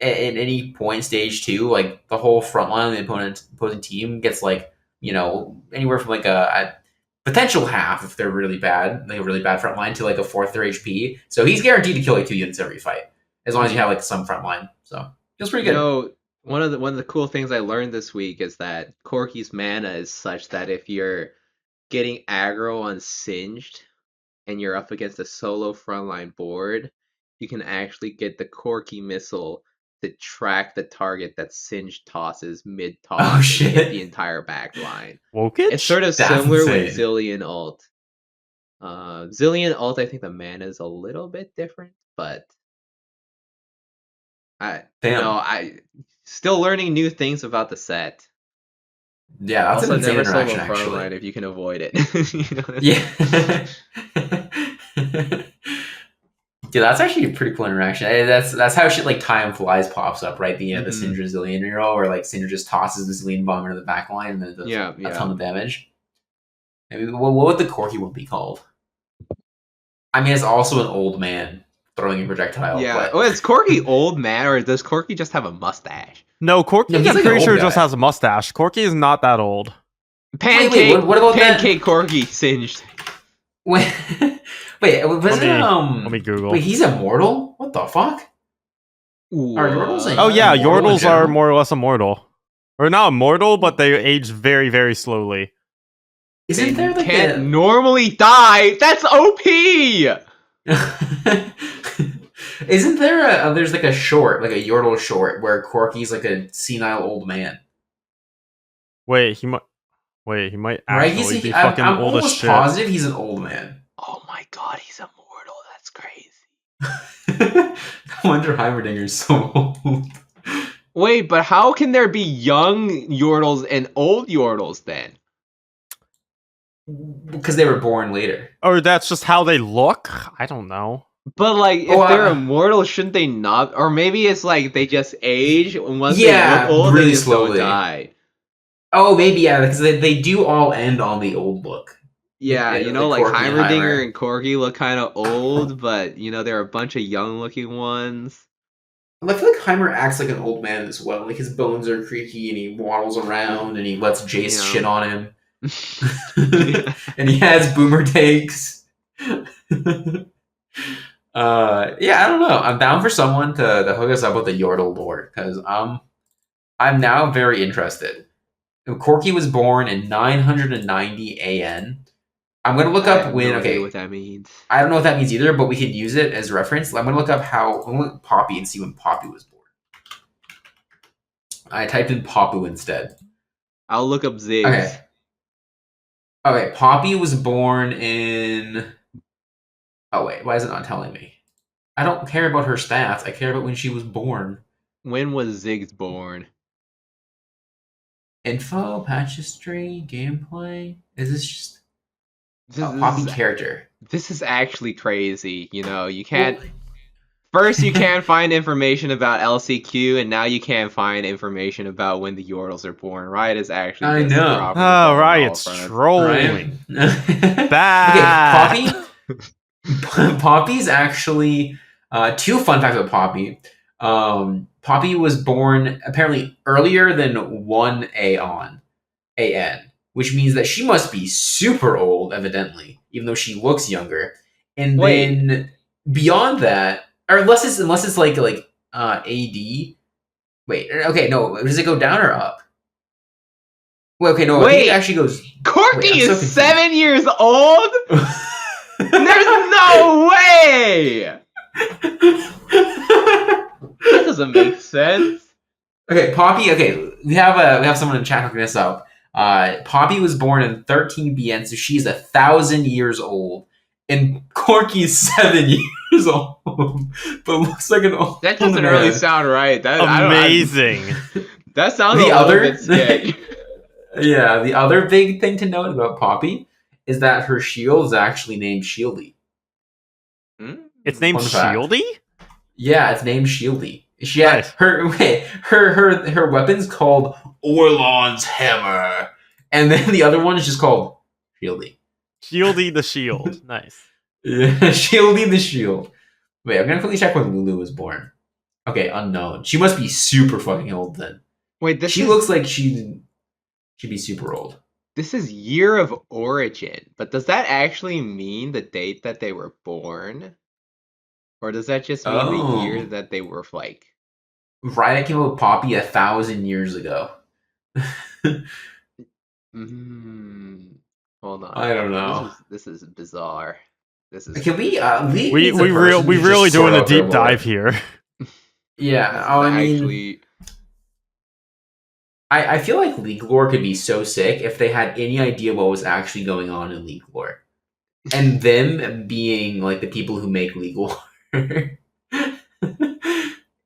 any point stage 2, like, the whole front line of the opposing team gets, like, you know, anywhere from, like, a potential half if they're really bad, like a really bad front line, to, like, a fourth their HP. So he's guaranteed to kill, like, 2 units every fight. As long as you have, like, some front line. So, feels pretty good. You know, one of the cool things I learned this week is that Corki's mana is such that if you're getting aggro on Singed and you're up against a solo frontline board, you can actually get the Corki missile to track the target that Singed tosses mid-toss and hit the entire back line. Wokage? It's sort of similar with Zilean ult. Zilean ult, I think the mana is a little bit different, but I still learning new things about the set. Yeah, that's also an insane never interaction, solo actually. frontline if you can avoid it. You know? Yeah. Dude, that's actually a pretty cool interaction. That's how shit like Time Flies pops up, right? The Syndra Zilean reroll, where like Syndra just tosses the Zilean bomb into the back line and then does a ton of damage. I mean, what would the Corki one be called? I mean, it's also an old man throwing a projectile. Yeah. But... is Corki old man, or does Corki just have a mustache? No, Corki, I'm like pretty sure just has a mustache. Corki is not that old. Pancake. What about Pancake that? Corki singed. Wait, was it Let me Google. Wait, he's immortal? What the fuck? Are Yordles? Oh yeah, Yordles are more or less immortal, or not immortal, but they age very, very slowly. Isn't there like can't normally die? That's OP. Isn't there there's like a short, like a Yordle short, where Corki's like a senile old man? Wait, he might actually be fucking I'm old as almost shit. Positive he's an old man. Oh my god, he's immortal. That's crazy. No wonder Heimerdinger's so old. Wait, but how can there be young Yordles and old Yordles then? Because they were born later. Or that's just how they look? I don't know. But like, if they're immortal, shouldn't they not? Or maybe it's like they just age, and once they look old, really they just slowly don't die. Oh, maybe, yeah, because they do all end on the old look. Yeah, you know, like Heimerdinger and Corgi look kind of old, but, you know, there are a bunch of young-looking ones. I feel like Heimer acts like an old man as well. Like, his bones are creaky, and he waddles around, and he lets Jace shit on him. And he has boomer takes. Yeah, I don't know. I'm down for someone to hook us up with the Yordle lore, because I'm now very interested. Corki was born in 990 AN. I'm going to look up when... Okay, what that means. I don't know what that means either, but we could use it as reference. I'm going to look up Poppy and see when Poppy was born. I typed in Papu instead. I'll look up Ziggs. Okay, Poppy was born in... Oh, wait, why is it not telling me? I don't care about her stats. I care about when she was born. When was Ziggs born? Info, patch history, gameplay. Is this just Poppy character? This is actually crazy. You know, you can't. First, you can't find information about LCQ, and now you can't find information about when the Yordles are born. Riot is actually. I know. Oh, Riot's trolling. Bad. Okay, Poppy's actually two fun facts about Poppy. Poppy was born apparently earlier than 1 AN. which means that she must be super old, evidently, even though she looks younger. And Wait. then beyond that, or unless it's like AD. Wait, okay, no, does it go down or up? Well, okay, no, I think it actually goes. Corky is 7 years old? There's no way! That doesn't make sense. Okay, Poppy. Okay, we have someone in chat hooking this up. Poppy was born in 13BN, so she's 1,000 years old, and Corky's 7 years old, but looks like an old. That doesn't really sound right. That amazing. That sounds a little bit scary. Yeah, the other big thing to note about Poppy is that her shield is actually named Shieldy. It's named Shieldy? Yeah, it's named Shieldy. She had her weapon's called Orlon's Hammer, and then the other one is just called Shieldy. Shieldy the Shield. Nice. Yeah, Shieldy the Shield. Wait, I'm gonna quickly check when Lulu was born. Okay, unknown. She must be super fucking old then. Wait, she looks like she'd be super old. This is year of origin, but does that actually mean the date that they were born? Or does that just mean the year that they were like? Riot came up with Poppy 1,000 years ago. Hold on. I don't know. This is bizarre. This is. Can we really doing a deep dive here. Yeah, I feel like League lore could be so sick if they had any idea what was actually going on in League lore, and them being like the people who make League lore.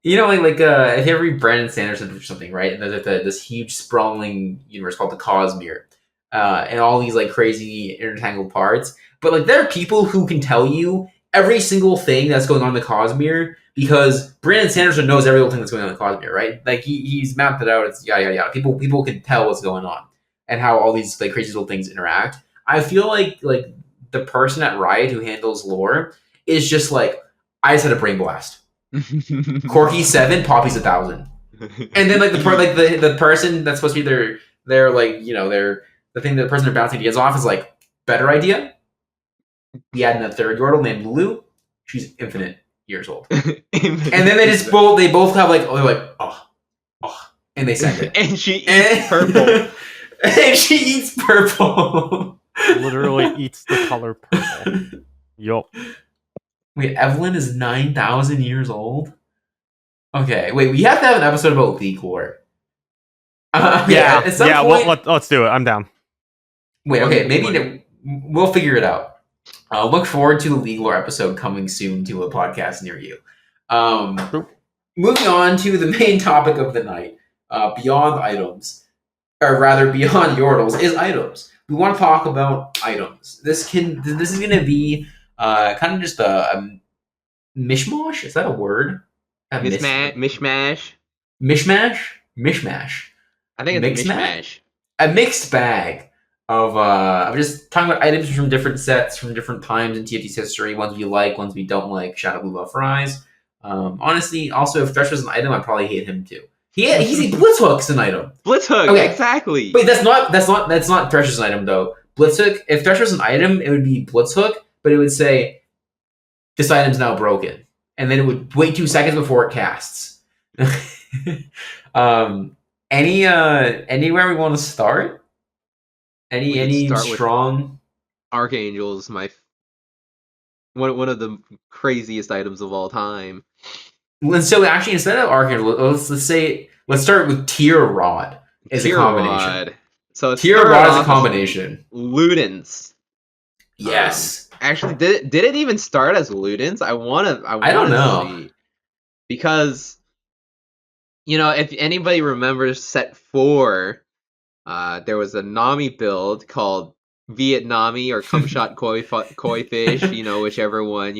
You know, like if you ever read Brandon Sanderson or something, right? And there's this huge sprawling universe called the Cosmere, and all these like crazy intertangled parts. But like there are people who can tell you every single thing that's going on in the Cosmere because Brandon Sanderson knows every little thing that's going on in the Cosmere, right? Like he's mapped it out. It's yada yada. People can tell what's going on and how all these like crazy little things interact. I feel like the person at Riot who handles lore is just like, I just had a brain blast. Corky's 7, Poppy's 1,000, and then like the person that's supposed to be their like the thing that the person they're bouncing ideas off is like, better idea. We add in a third Yordle named Lulu. She's infinite years old, and then they both have like and they send it, and she eats purple, and she eats purple. Literally eats the color purple. Yup. Wait, Evelyn is 9,000 years old? Okay, wait, we have to have an episode about League lore. Let's do it. I'm down. Wait, okay, maybe we'll figure it out. Look forward to the League lore episode coming soon to a podcast near you. Moving on to the main topic of the night, beyond items, or rather beyond Yordles, is items. We want to talk about items. This is going to be kind of just a mishmash. Is that a word? Mishmash. Mishmash. I think it's mishmash. A mixed bag of just talking about items from different sets, from different times in TFT's history. Ones we like, ones we don't like. Shout out Blue Buff Rise. Honestly, also if Thresh was an item, I'd probably hate him too. Blitzhook's an item. Blitzhook, okay. Exactly. Wait, that's not Thresh's an item though. Blitzhook. If Thresh was an item, it would be Blitzhook, but it would say this item's now broken, and then it would wait 2 seconds before it casts. Anywhere we want to start? Any strong Archangel's one of the craziest items of all time. So actually, instead of Archangel, let's start with Tier Rod as a combination. So Tier Rod is a combination. Ludens. Yes. Actually, did it even start as Ludens? I don't know. See. Because, if anybody remembers set 4, there was a Nami build called Vietnami or Cum Shot Koi Fish, whichever one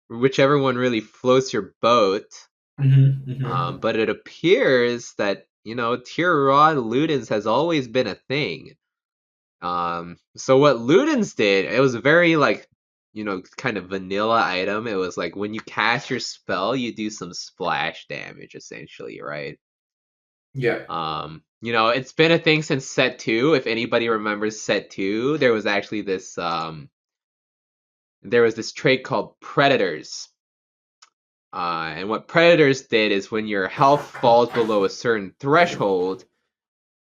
whichever one really floats your boat. But it appears that, Tier Rod Ludens has always been a thing. So what Ludens did, it was a very kind of vanilla item. It was like when you cast your spell, you do some splash damage, essentially, right? Yeah. It's been a thing since set 2. If anybody remembers set 2, there was actually this trait called Predators. And what Predators did is when your health falls below a certain threshold,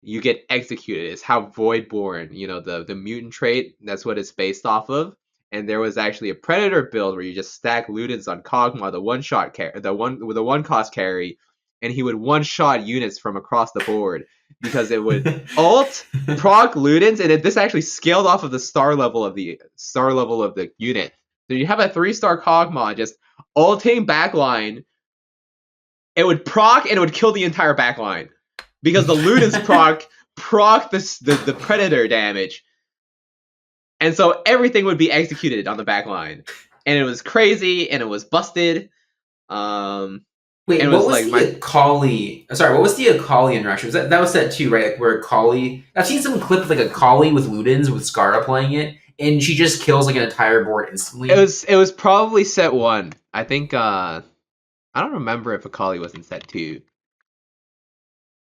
you get executed. It's how Voidborn, the mutant trait, that's what it's based off of. And there was actually a Predator build where you just stack Ludens on Kog'Maw, the one cost carry, and he would one-shot units from across the board because it would ult, proc Ludens, and this actually scaled off of the star level of the unit. So you have a 3-star Kog'Maw just ulting backline. It would proc and it would kill the entire backline because the Ludens proc the Predator damage. And so everything would be executed on the back line. And it was crazy, and it was busted. Wait, what was the Akali? Sorry, what was the Akali interaction? That was set 2, right? Like where Akali... I've seen some clip of like Akali with Ludens, with Skara playing it, and she just kills like an entire board instantly. It was probably set 1. I think... I don't remember if Akali was in set 2.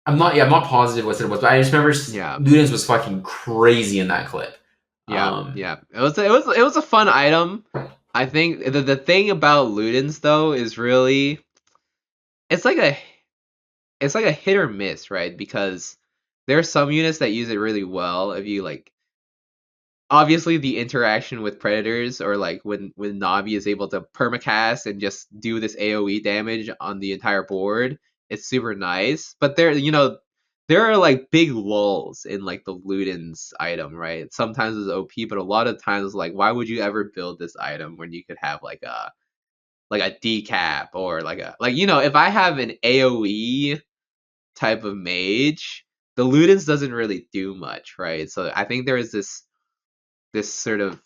I'm not positive what it was, but I just remember Ludens was fucking crazy in that clip. Yeah. It was a fun item. I think the thing about Ludens though is really it's like a hit or miss, right? Because there are some units that use it really well. If you like, obviously the interaction with Predators, or like when Navi is able to permacast and just do this AoE damage on the entire board, it's super nice. But there are like big lulls in like the Ludens item, right? Sometimes it's OP, but a lot of times like, why would you ever build this item when you could have like a decap or if I have an AoE type of mage, the Ludens doesn't really do much, right? So I think there is this sort of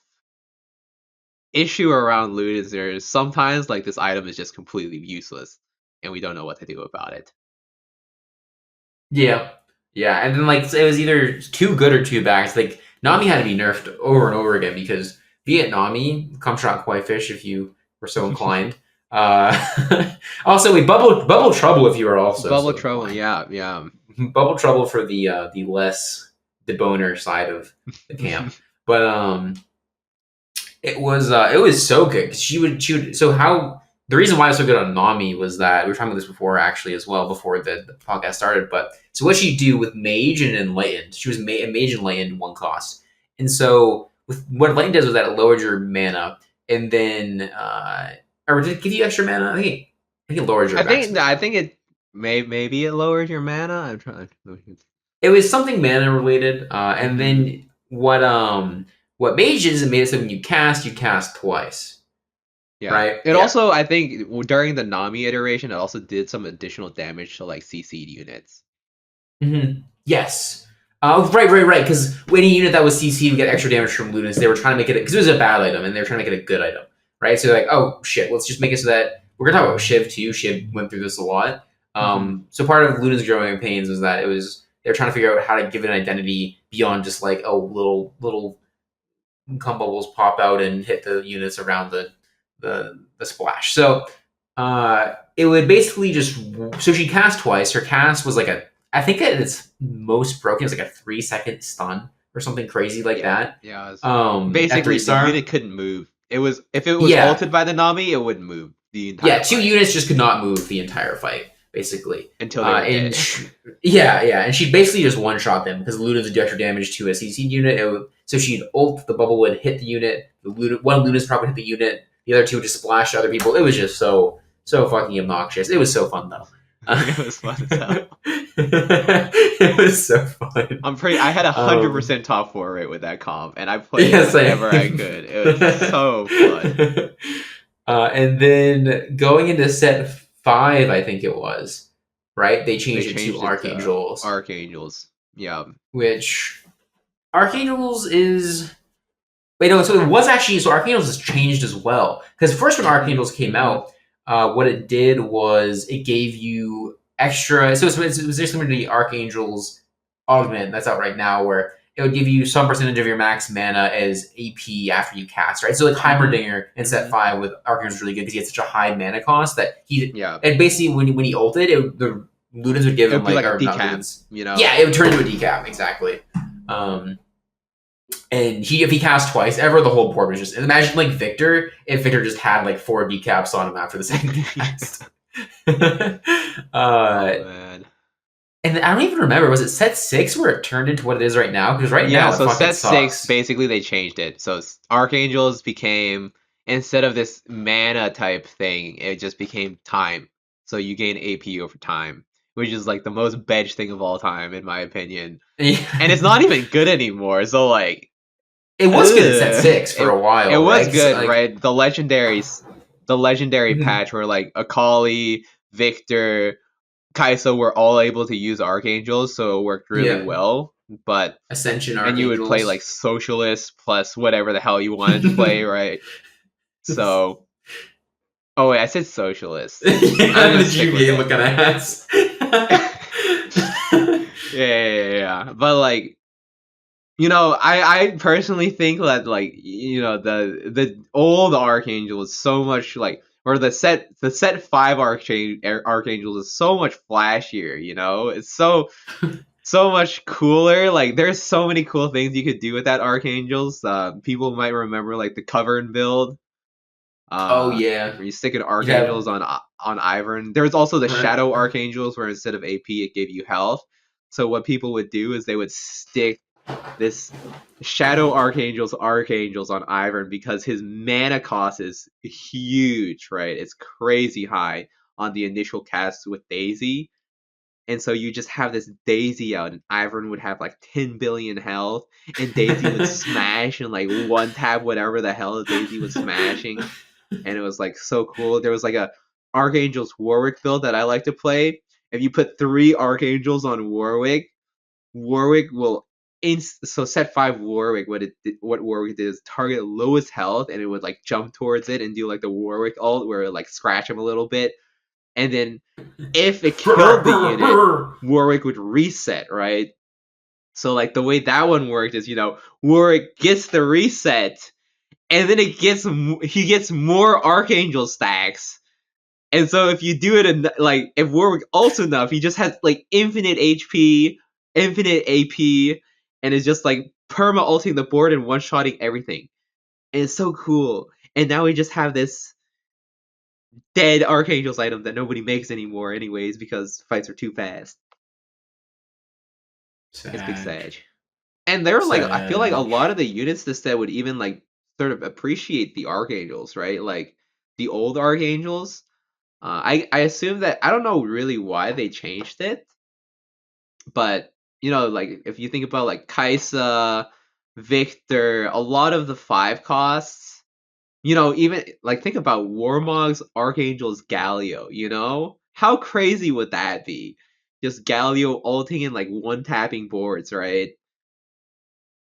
issue around Ludens. There's sometimes like this item is just completely useless and we don't know what to do about it. Yeah, and then like it was either too good or too bad. It's like Nami had to be nerfed over and over again because Vietnami, come shot koi fish if you were so inclined. Also, we bubble trouble if you were also bubble so trouble. Inclined. Yeah. Bubble trouble for the less deboner side of the camp, but it was so good because she would. So how. The reason why I was so good on Nami was that we were talking about this before, actually, as well, before the podcast started. But so what she'd do with Mage and Enlightened, she was a Mage Enlightened 1 cost. And so with what Enlightened does was that it lowered your mana, and then or did it give you extra mana? I think it lowered your. I think it maybe it lowered your mana. I'm trying. It was something mana related, and then what Mage is, it made it so when you cast twice. Yeah. Right. It also, I think, during the Nami iteration, it also did some additional damage to like CC'd units. Mm-hmm. Yes. Right. Because any unit that was CC'd would get extra damage from Ludens. They were trying to make it because it was a bad item, and they were trying to make it a good item, right? So like, oh shit, let's just make it so that we're gonna talk about Shiv too. Shiv went through this a lot. So part of Ludens' growing pains was that they were trying to figure out how to give it an identity beyond just like little cum bubbles pop out and hit the units around the splash. So it would basically just she cast twice. Her cast was like I think at its most broken it was like a 3-second stun or something crazy like that. Yeah. Basically the unit couldn't move. It was if it was ulted by the Nami, it wouldn't move the entire fight. 2 units just could not move the entire fight, basically. Until they were dead. And she'd basically just one-shot them because Ludens would do extra damage to a CC unit. So she'd ult, the bubble would hit the unit, one Ludens probably hit the unit, the other 2 would just splash other people. It was just so fucking obnoxious. It was so fun though. It was fun as hell. It was so fun. I had 100% top 4 rate with that comp, and I played whenever I could. It was so fun. And then going into set 5, I think it was, right? They changed it to Archangels. Archangels, yeah. Which Archangels is. Wait, no. So it was actually Archangels has changed as well because first when Archangels came out, what it did was it gave you extra. So it was just similar to the Archangels Augment that's out right now, where it would give you some percentage of your max mana as AP after you cast, right? So like Heimerdinger in set 5 with Archangels is really good because he had such a high mana cost that and basically when he ulted, Ludens would give him like a decap, you know? Yeah, it would turn into a decap, exactly. And if he cast twice ever, the whole board was just, imagine like Victor, if Victor just had like 4 decaps on him after the second cast. Man. And I don't even remember, was it set 6 where it turned into what it is right now? Because now so it fucking set sucks. 6, basically they changed it. So Archangels became, instead of this mana type thing, it just became time. So you gain AP over time, which is like the most bench thing of all time, in my opinion. Yeah. And it's not even good anymore. So like, it was good at set 6 for a while. It was right? good, like, right? The legendary patch where like Akali, Victor, Kai'Sa were all able to use Archangels, so it worked really well. But Ascension Archangels. And you would play like Socialist plus whatever the hell you wanted to play, right? So, oh wait, I said Socialist. Yeah, the GBA looking ass. yeah. But like, you know, I personally think that like, you know, the old Archangel is so much like, or the set 5 Archangel is so much flashier, you know? It's so much cooler. Like, there's so many cool things you could do with that Archangels. People might remember like the Covern build. Oh yeah. Where you stick an Archangels on Ivern. There's also the Shadow Archangels where instead of AP it gave you health. So what people would do is they would stick this Shadow Archangels on Ivern because his mana cost is huge, right? It's crazy high on the initial cast with Daisy. And so you just have this Daisy out, and Ivern would have like 10 billion health, and Daisy would smash and like one tap whatever the hell Daisy was smashing. And it was like so cool. There was like a Archangels Warwick build that I like to play. If you put 3 Archangels on Warwick will so set 5 Warwick, what Warwick did is target lowest health, and it would like jump towards it and do like the Warwick ult where it like scratch him a little bit, and then if it killed the unit, Warwick would reset, right? So like the way that one worked is, you know, Warwick gets the reset, and then he gets more Archangel stacks. And so if you do it like if Warwick ults enough, he just has like infinite HP, infinite AP, and is just like perma ulting the board and one shotting everything. And it's so cool. And now we just have this dead Archangels item that nobody makes anymore, anyways, because fights are too fast. It's big Sag. And they're like, I feel like a lot of the units this set would even like sort of appreciate the Archangels, right? Like the old Archangels. I assume that, I don't know really why they changed it, but you know, like if you think about like Kai'Sa, Victor, a lot of the 5 costs, you know, even like think about Warmog's Archangels Galio, you know? How crazy would that be? Just Galio ulting and like one tapping boards, right?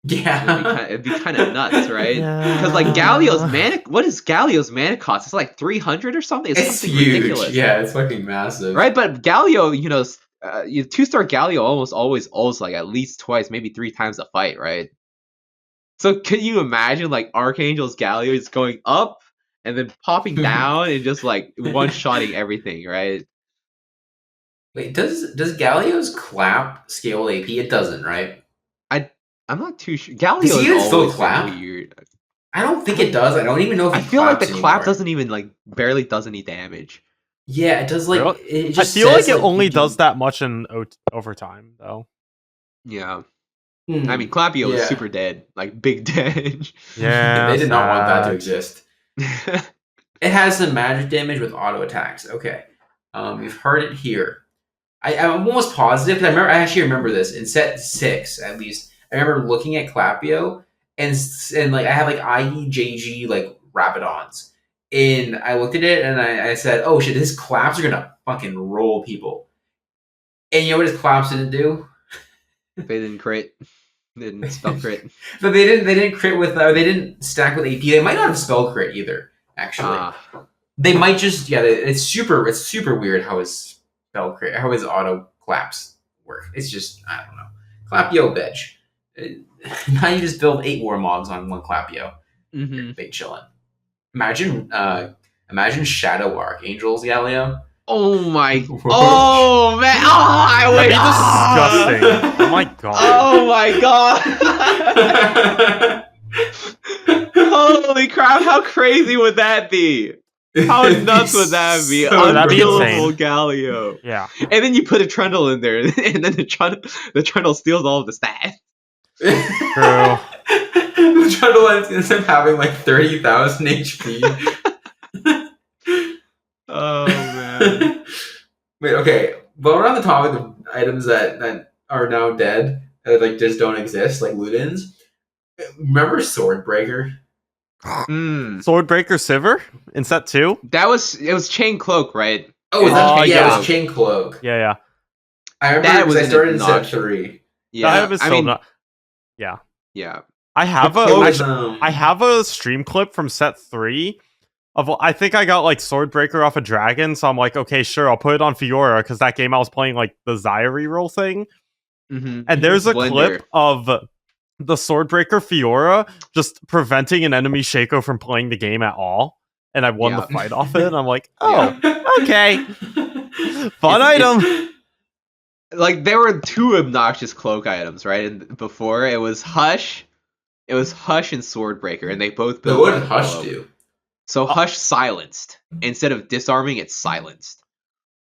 Yeah. It'd be kind of nuts, right? Because like Galio's mana, what is Galio's mana cost? It's like 300 or something. It's something huge. Ridiculous. Yeah, it's fucking massive. Right, but Galio, you know, 2-star Galio almost always ults like at least twice, maybe 3 times a fight, right? So can you imagine like Archangel's Galio is going up and then popping down and just like one-shotting everything, right? Wait, does Galio's clap scale AP? It doesn't, right? I'm not too sure. Galio is always clap? Weird. I don't think it does. I don't even know if I feel like the clap doesn't even like barely does any damage. Yeah, it does like really? it just I feel like it only does that much in overtime though. Yeah. I mean, Clapio is super dead, like big dead. Yeah, they did not want that to exist. It has some magic damage with auto attacks. Okay, you've heard it here. I'm almost positive because I actually remember this in set 6 at least. I remember looking at Clapio and like I had like IEJG like Rabadons, and I looked at it and I said, "Oh shit, his claps are gonna fucking roll people." And you know what his claps didn't do? They didn't crit. They didn't spell crit. But they didn't crit with they didn't stack with AP. They might not have spell crit either. Actually, they might just It's super weird how his spell crit, how his auto claps work. It's just I don't know. Clapio bitch. Now you just build 8 Warmogs on one Clapio. Big chillin'. Imagine Shadow Archangels, Galio. Oh my! Oh man! Oh, I would. That'd be disgusting. Oh my god. Oh my god! Holy crap! How crazy would that be? How nuts would that be? Unkillable Galio. Yeah. And then you put a Trundle in there, and then the Trundle steals all of the stats. True. The Trundle ends up having like 30,000 HP. Oh man. Wait, okay. But we're on the topic of items that are now dead, that like just don't exist, like Ludens. Remember Swordbreaker? Swordbreaker Sivir in set 2? It was Chain Cloak, right? Oh, it was Chain Cloak. Yeah. I remember because I started in set 3. Yeah, Yeah. I have a stream clip from set 3 of, I think I got like Swordbreaker off a dragon, so I'm like, okay, sure, I'll put it on Fiora because that game I was playing like the Zyra reroll thing. And there's a clip of the Swordbreaker Fiora just preventing an enemy Shaco from playing the game at all, and I won the fight off it. And I'm like, oh, okay, fun item. Like there were 2 obnoxious cloak items, right? And before it was Hush and Swordbreaker, and they both built. What did Hush do? So Hush silenced instead of disarming. It's silenced.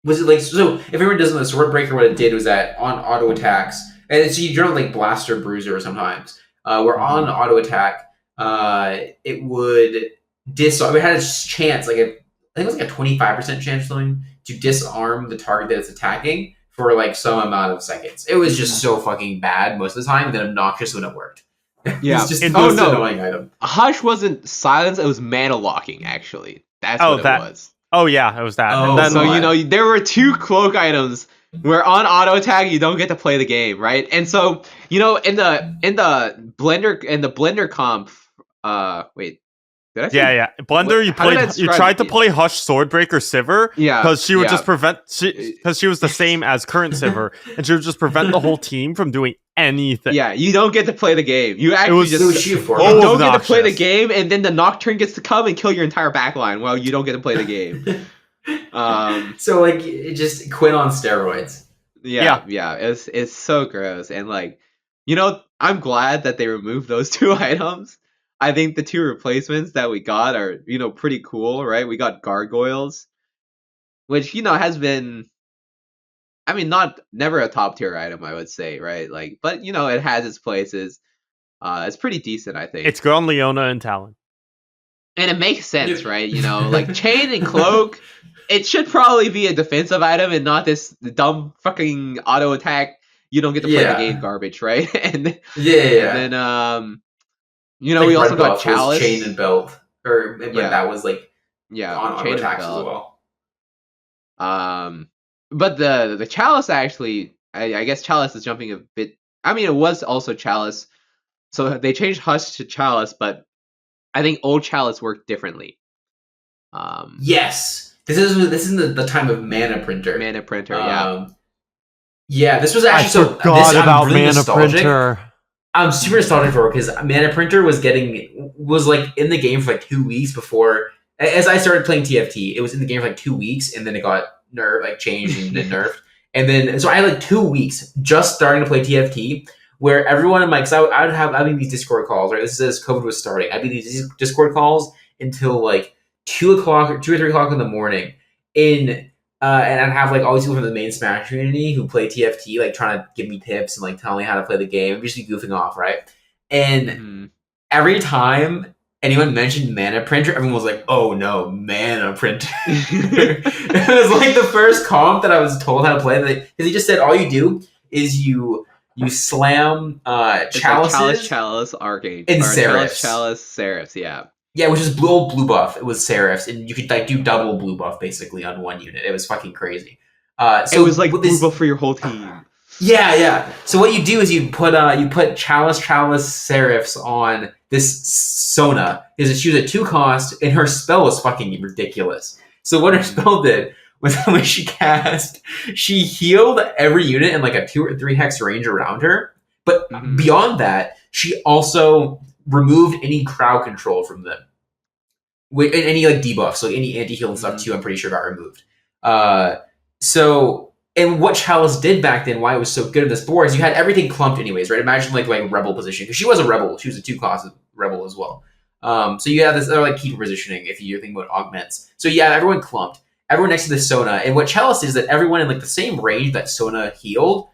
Was it like so? If everyone doesn't know, Swordbreaker, what it did was that on auto attacks, and so you're on like Blaster Bruiser sometimes. Where on auto attack, it would disarm. It had a chance, like I think it was like a 25% chance or something, to disarm the target that it's attacking for like some amount of seconds. It was just so fucking bad most of the time, and then obnoxious when it worked. Yeah, it's just the most annoying item. Hush wasn't silence; it was mana locking. Actually, that's what it was. Oh yeah, it was that. Oh, and then, there were 2 cloak items where on auto attack you don't get to play the game, right? And so in the blender comp, wait. Did I say? Yeah. Blender, you tried to play Hush Swordbreaker Sivir, because she would just prevent, because she was the same as current Sivir, and she would just prevent the whole team from doing anything. Yeah, you don't get to play the game. You actually you don't get to play the game, and then the Nocturne gets to come and kill your entire backline while you don't get to play the game. So like it just quit on steroids. Yeah. It's so gross, and like I'm glad that they removed those 2 items. I think the 2 replacements that we got are, pretty cool, right? We got Gargoyles, which, has been, never a top tier item, I would say, right? Like, but, it has its places. It's pretty decent, I think. It's gone Leona and Talon. And it makes sense, right? Like Chain and Cloak, it should probably be a defensive item and not this dumb fucking auto attack. You don't get to play the game garbage, right? And then, like we also got Chalice, Chain and Belt, that was like on Chain attacks as well. But the Chalice actually, I guess Chalice is jumping a bit. It was also Chalice, so they changed Hush to Chalice, but I think old Chalice worked differently. Yes, this is the time of Mana Printer. Mana Printer, yeah. This was actually about really Mana nostalgic. Printer. I'm super nostalgic for it because Mana Printer was like in the game for like 2 weeks before. As I started playing TFT, it was in the game for like 2 weeks, and then it got changed and then nerfed. And then so I had like 2 weeks just starting to play TFT, where everyone in my I'd be these Discord calls, right? This is as COVID was starting. I'd be these Discord calls until like 2 or 3 o'clock in the morning. And I'd have like all these people from the main Smash community who play TFT, like trying to give me tips and like tell me how to play the game. I'd just be goofing off, right? And every time anyone mentioned Mana Printer, everyone was like, "Oh no, Mana Printer!" It was like the first comp that I was told how to play. Because he just said all you do is you slam chalices, Chalice, Arcane, and Seraphs. Chalice, Seraphs, yeah. Yeah, which is blue buff. It was Seraphs, and you could like do double blue buff basically on one unit. It was fucking crazy. So it was like blue buff for your whole team. Yeah. So what you do is you put Chalice, Seraphs on this Sona, because she was at 2 cost, and her spell was fucking ridiculous. So what her spell did was when she cast, she healed every unit in like a 2 or 3 hex range around her. But beyond that, she also removed any crowd control from them. And any like debuffs, so any anti-heal and stuff too, I'm pretty sure got removed. So, and what Chalice did back then, why it was so good at this board, is you had everything clumped anyways, right? Imagine like rebel position, because she was a rebel. She was a 2-class rebel as well. So you have this other like keeper positioning if you're thinking about augments. So you have everyone clumped, everyone next to the Sona, and what Chalice is that everyone in like the same range that Sona healed.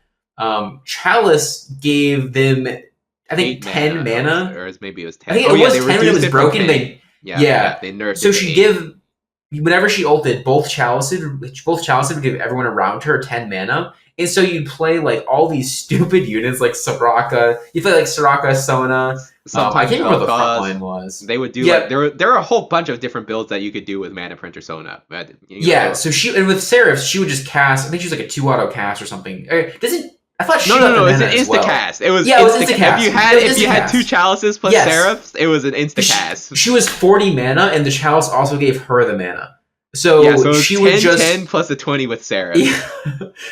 Chalice gave them, I think, 10 mana, or maybe it was 10. I think it was 10 when it was broken. They nerfed. So she give, whenever she ulted, both chalices would give everyone around her 10 mana. And so you'd play like all these stupid units like Soraka. You play like Soraka, Sona. I can't remember what the front line was. They would do like there were a whole bunch of different builds that you could do with Mana Printer Sona. So she, and with Seraph, she would just cast. I think she was like a 2-auto cast or something. I thought she no, it's an insta cast. It was insta cast. If you had 2 chalices plus Seraphs, it was an insta cast. She was 40 mana, and the chalice also gave her the mana. So she would just 10 plus a 20 with Seraph. Yeah.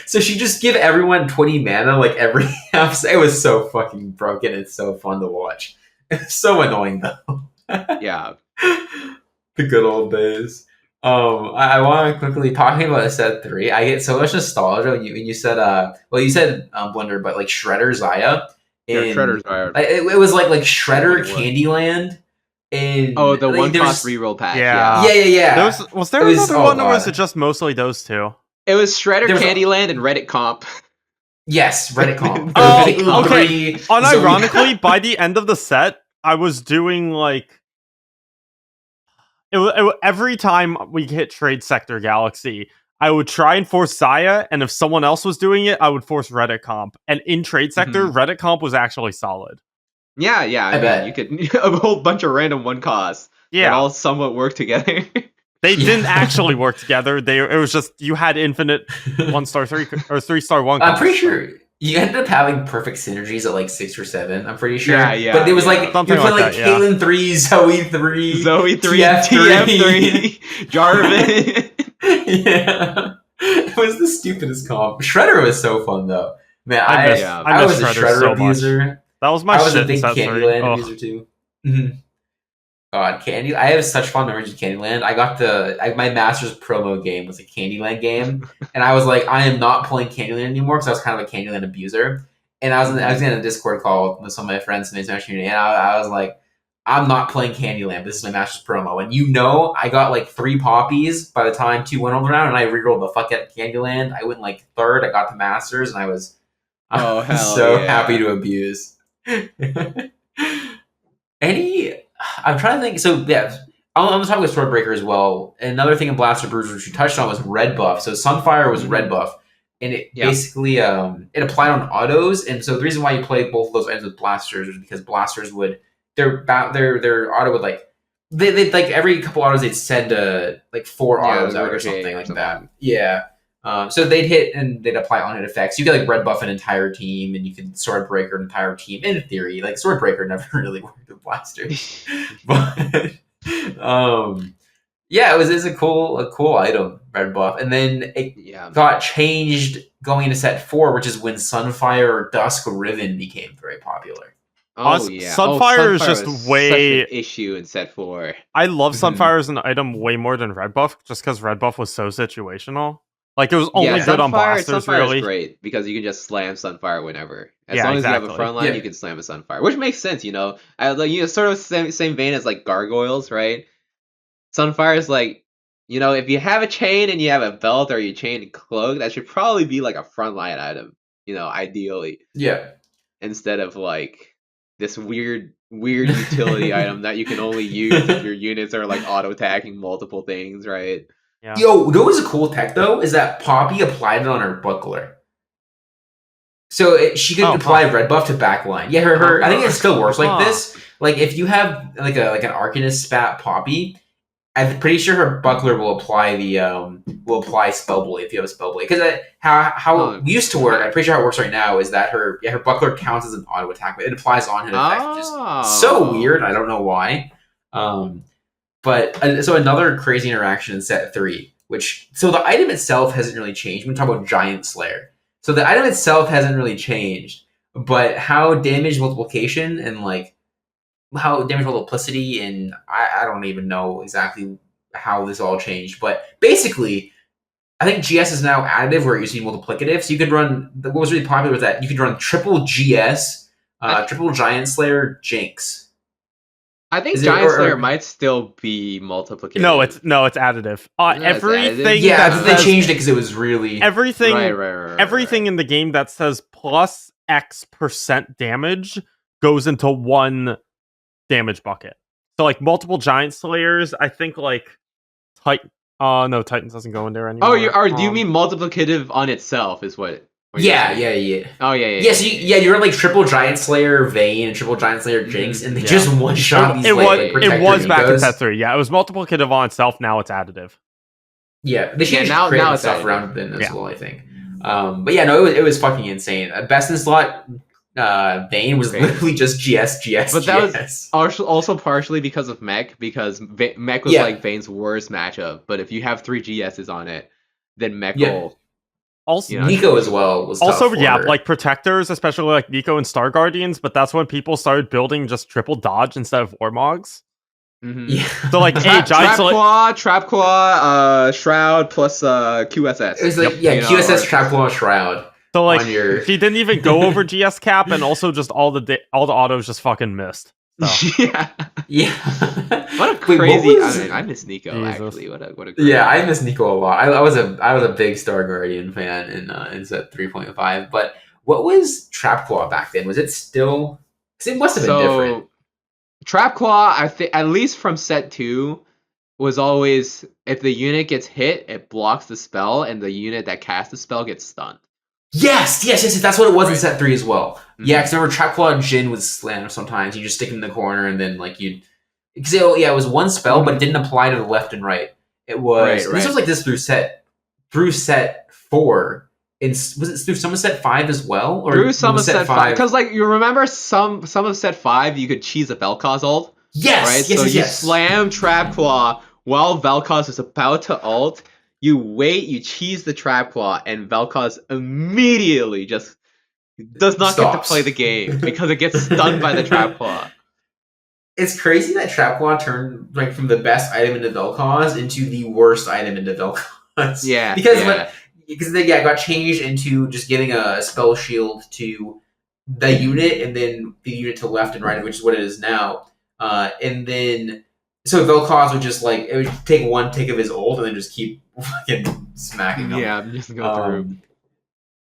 So she just give everyone 20 mana like every half. It was so fucking broken. It's so fun to watch. It's so annoying though. Yeah. The good old days. I want to quickly talking about set 3. I get so much nostalgia when you said you said Blunder, but like Shredder Zyra. Shredder Zyra. It was like Shredder Candyland. And the 1-cost reroll pack. Yeah. Was there another one, or was it just mostly those two? It was Shredder, Candyland, and Reddit Comp. Yes, Reddit Comp. Okay. Unironically, by the end of the set, I was doing like every time we hit Trade Sector Galaxy, I would try and force Zyra, and if someone else was doing it, I would force Reddit Comp. And in Trade Sector, Reddit Comp was actually solid. Yeah. I mean, you could a whole bunch of random 1-costs that all somewhat work together. They didn't actually work together. It was just you had infinite 1-star 3 or 3-star 1. I'm pretty sure you ended up having perfect synergies at like 6 or 7. I'm pretty sure. Yeah. But it was like you were like Caitlyn 3, Zoe 3, TF3, Jarvan. Yeah, it was the stupidest comp. Shredder was so fun though. Man, I was a Shredder so abuser. Much. That was my shit. I was a big Candyland abuser too. God, I have such fun memories of Candyland. I got my Masters promo game was a Candyland game, and I was like, I am not playing Candyland anymore because I was kind of a Candyland abuser. And I was in a Discord call with some of my friends in the international community, and I was like, I'm not playing Candyland. This is my Masters promo, and I got like 3 poppies by the time 2 went around, and I rerolled the fuck out of Candyland. I went like 3rd. I got the Masters, and I was happy to abuse. I'm trying to think. So yeah, I'm talking with Swordbreaker as well. Another thing in Blaster Bruiser which you touched on was red buff. So Sunfire was red buff, and it basically it applied on autos. And so the reason why you play both of those ends with blasters is because blasters would their auto would like they like every couple autos they'd send like 4 autos out or something like that. Yeah. So they'd hit and they'd apply on-hit effects. You could like red buff an entire team, and you could Swordbreaker an entire team. In theory, like Swordbreaker never really worked with blasters, but it was a cool item, red buff. And then it got changed going into set 4, which is when Sunfire Dusk Riven became very popular. Sunfire is just way such an issue in set 4. I love Sunfire as an item way more than red buff, just because red buff was so situational. Like, it was only good on blasters, really. Is great because you can just slam Sunfire whenever. As long as you have a front line, you can slam a Sunfire, which makes sense, you know. Sort of same vein as like gargoyles, right? Sunfire is like, if you have a chain and you have a belt or you chain and cloak, that should probably be like a frontline item, ideally. Yeah. Instead of like this weird utility item that you can only use if your units are like auto attacking multiple things, right? Yeah. Yo, what was a cool tech though is that Poppy applied it on her buckler, so she could apply red buff to backline. Yeah, her. I think it still works like this. Like if you have like an Arcanist spat Poppy, I'm pretty sure her buckler will apply spell bully if you have a spell bully. Because how it used to work, I'm pretty sure how it works right now is that her buckler counts as an auto attack, but it applies on-hit effect, which is so weird. I don't know why. But so another crazy interaction in set 3, so the item itself hasn't really changed. We talk about Giant Slayer. So the item itself hasn't really changed, but how damage multiplication and like how damage multiplicity and I don't even know exactly how this all changed. But basically, I think GS is now additive where it used to be multiplicative. So you could run, what was really popular with that, you could run triple GS, triple Giant Slayer, Jinx. I think Giant Slayer might still be multiplicative. No, it's additive. Everything. Yeah, I think they changed it because it was really everything. Everything in the game that says plus X% damage goes into one damage bucket. So like multiple Giant Slayers, I think like Titan. No, Titans doesn't go in there anymore. Do you mean multiplicative on itself? Is what? Yeah. Oh yeah. Yeah, so you're like triple Giant Slayer Vayne and triple Giant Slayer Jinx, and they just one shot these. It was back in set 3. Yeah, it was multiplicative on itself. Now it's additive. Yeah, they changed now it's stuff around then as well. I think. But yeah, no, it was fucking insane. Best in slot. Vayne was literally just GS. But that was also partially because of Mech, because Mech was like Vayne's worst matchup. But if you have 3 GSs on it, then Mech will. Also, Nico as well was also tough like protectors, especially like Nico and Star Guardians. But that's when people started building just triple dodge instead of Warmogs. Mm-hmm. Yeah. So like Trap Claw, Shroud plus QSS. It was like QSS, Trap Claw, Shroud. So like he didn't even go over GS cap, and also just all the autos just fucking missed. So. Yeah. What a crazy! I miss Nico actually. What a great I miss Nico a lot. I was a big Star Guardian fan in set 3.5. But what was Trap Claw back then? Was it still? Because it must have been different. Trap Claw, I think, at least from set 2, was always if the unit gets hit, it blocks the spell, and the unit that casts the spell gets stunned. Yes. That's what it was in set 3 as well. Mm-hmm. Yeah, because remember Trap Claw and Jhin would slam sometimes. You just stick him in the corner, and then like you'd. Because it was one spell, but it didn't apply to the left and right. It was this was like this through set 4. Was it through some of set 5 as well? Or through some of set 5? Because like you remember some of set 5, you could cheese a Vel'Koz ult. Yes, right. So you slam Trap Claw while Vel'Koz is about to ult. You wait, you cheese the Trap Claw, and Vel'Koz immediately just does not get to play the game because it gets stunned by the Trap Claw. It's crazy that Trap Claw turned like from the best item into Vel'Koz into the worst item into Vel'Koz. Yeah, because they got changed into just giving a spell shield to the unit and then the unit to left and right, which is what it is now. And then so Vel'Koz would just like it would take one tick of his ult and then just keep fucking smacking them. Yeah, just go through.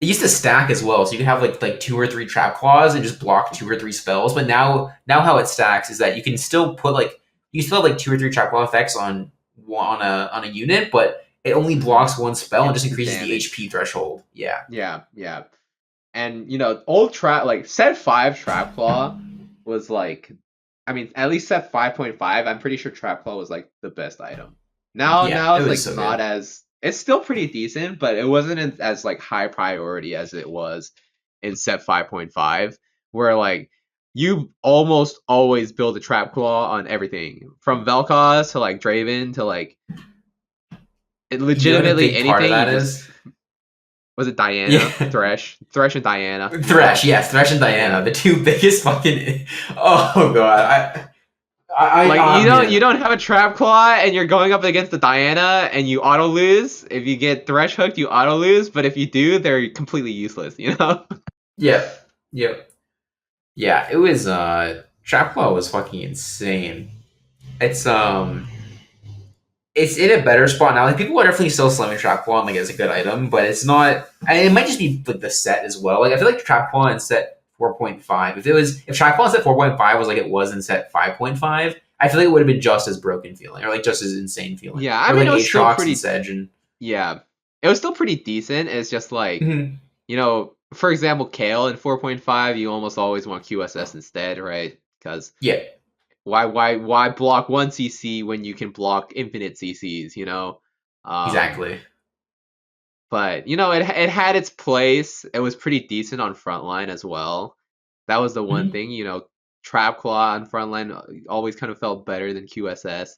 It used to stack as well, so you could have like 2 or 3 Trap Claws and just block 2 or 3 spells. But now how it stacks is that you can still put you still have 2 or 3 Trap Claw effects on a unit, but it only blocks one spell and just increases the HP threshold. Yeah. And old set 5 Trap Claw was at least set 5.5. I'm pretty sure Trap Claw was the best item. Now it's so not good. As it's still pretty decent, but it wasn't as high priority as it was in set 5.5, where you almost always build a Trap Claw on everything from Vel'Koz to Draven to legitimately anything. Was it Diana? Yeah. Thresh and Diana. Thresh and Diana, the 2 biggest fucking. Oh god, you don't have a Trap Claw and you're going up against the Diana and you auto lose. If you get Thresh hooked, you auto lose. But if you do, they're completely useless. Yeah. It was Trap Claw was fucking insane. It's in a better spot now. People are definitely still slamming Trap Claw as a good item, but it's not. It might just be the set as well. I feel like Trap Claw in set 4.5. If Trap Claw in set 4.5 was it was in set 5.5, I feel like it would have been just as broken feeling or just as insane feeling. Yeah, I mean, it was still pretty Sedge and yeah, it was still pretty decent. It's just for example, Kale in 4.5, you almost always want QSS instead, right? Because why block 1 CC when you can block infinite CCs? Exactly. But it had its place. It was pretty decent on frontline as well. That was the one thing. Trap Claw on frontline always kind of felt better than QSS.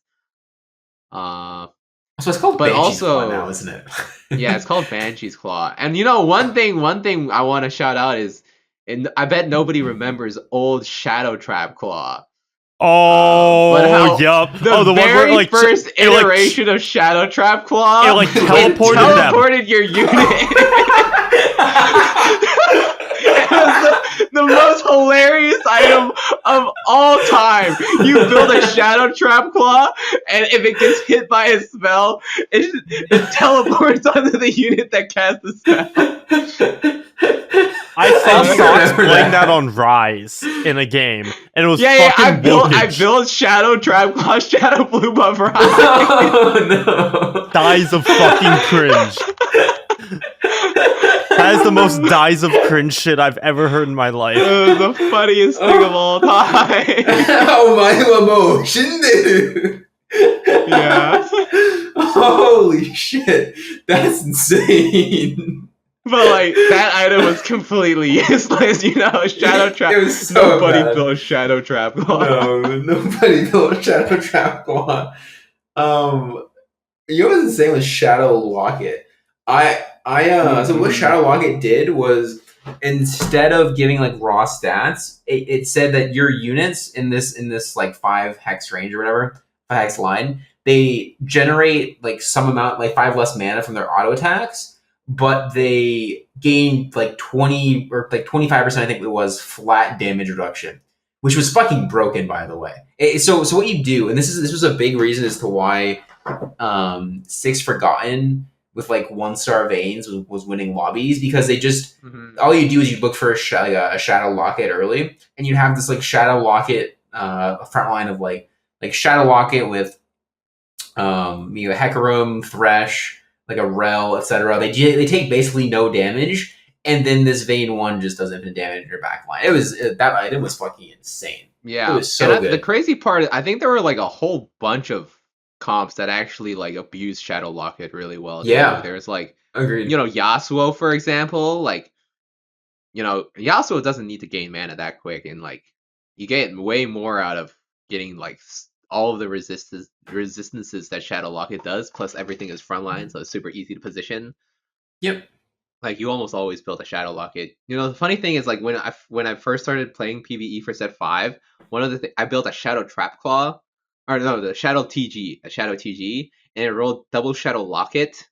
So it's called Banshee's Claw now, isn't it? Yeah, it's called Banshee's Claw. And one thing I want to shout out is, and I bet nobody remembers old Shadow Trap Claw. Yup. The very one where, first iteration of Shadow Trap Claw, it teleported your unit. It was the most hilarious item of all time. You build a Shadow Trap Claw, and if it gets hit by a spell, it teleports onto the unit that casts the spell. I saw Socks playing that on Rise in a game, and it was fucking I built Shadow Trap Claw, Shadow Blue Buff Rise. Oh, no. Dies of fucking cringe. That is the most dies of cringe shit I've ever heard in my life. It was the funniest thing of all time. Oh, my emotion, dude. Yeah. Holy shit. That's insane. But like that item was completely useless, Shadow Trap. It was so nobody bad. built Shadow Trap Claw. No, nobody built Shadow Trap Claw. You know what's insane with Shadow Locket? So what Shadow Locket did was, instead of giving like raw stats, it said that your units in this like 5 hex range or whatever, 5 hex line, they generate like some amount, like 5 less mana from their auto attacks, but they gain like 20 or like 25%, I think it was, flat damage reduction, which was fucking broken, by the way. So what you do, and this was a big reason as to why 6 Forgotten with like 1-star veins was winning lobbies, because they just all you do is you look for a Shadow Locket early, and you have this like Shadow Locket front line of like Shadow Locket with Hecarim, Thresh, like a Rel, etc. They take basically no damage, and then this Vein 1 just does infinite damage in your backline. That item was fucking insane. Yeah, it was so good. The crazy part is, I think there were like a whole bunch of comps that actually like abused Shadow Locket really well. Yeah, there's like, agreed. Yasuo, for example, like, Yasuo doesn't need to gain mana that quick, and like you get way more out of getting like all of the resistances that Shadow Locket does, plus everything is frontline, so it's super easy to position. Yep. Like, you almost always build a Shadow Locket. The funny thing is, like, when I first started playing PvE for set 5, one of the I built a Shadow Trap Claw, or no, the Shadow TG, and it rolled double Shadow Locket,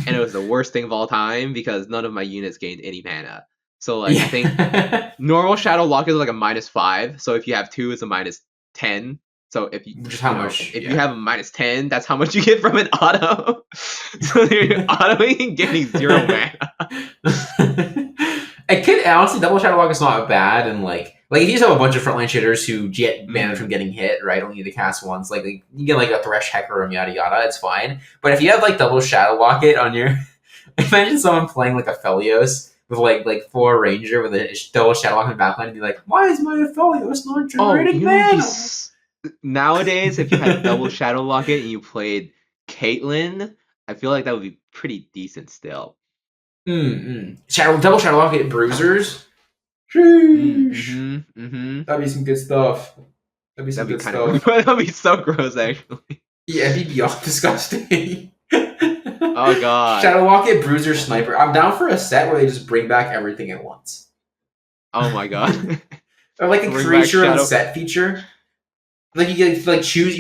and it was the worst thing of all time because none of my units gained any mana. So like, I think normal Shadow Locket is like a -5, so if you have 2, it's a -10. So if you you have a -10, that's how much you get from an auto. So you're autoing and getting 0 mana. It could, honestly, double Shadow Lock is not bad, and like if you just have a bunch of frontline shitters who get mana from getting hit, right? Only need to cast once. Like you get like a Thresh, Hecarim, yada yada, it's fine. But if you have like double Shadow Locket on your, imagine someone playing like a Felios with like 4 Ranger with a double Shadow Lock in the backline and be like, why is my Felios not generating mana? Nowadays, if you had double Shadow Locket and you played Caitlyn, I feel like that would be pretty decent still. Double Shadow Locket Bruisers. That'd be some good stuff. That'd be stuff. That'd be so gross, actually. Yeah, it'd be beyond disgusting. Oh god. Shadow Locket Bruiser Sniper. I'm down for a set where they just bring back everything at once. Oh my god. Or like a create your own set feature. Like you get to choose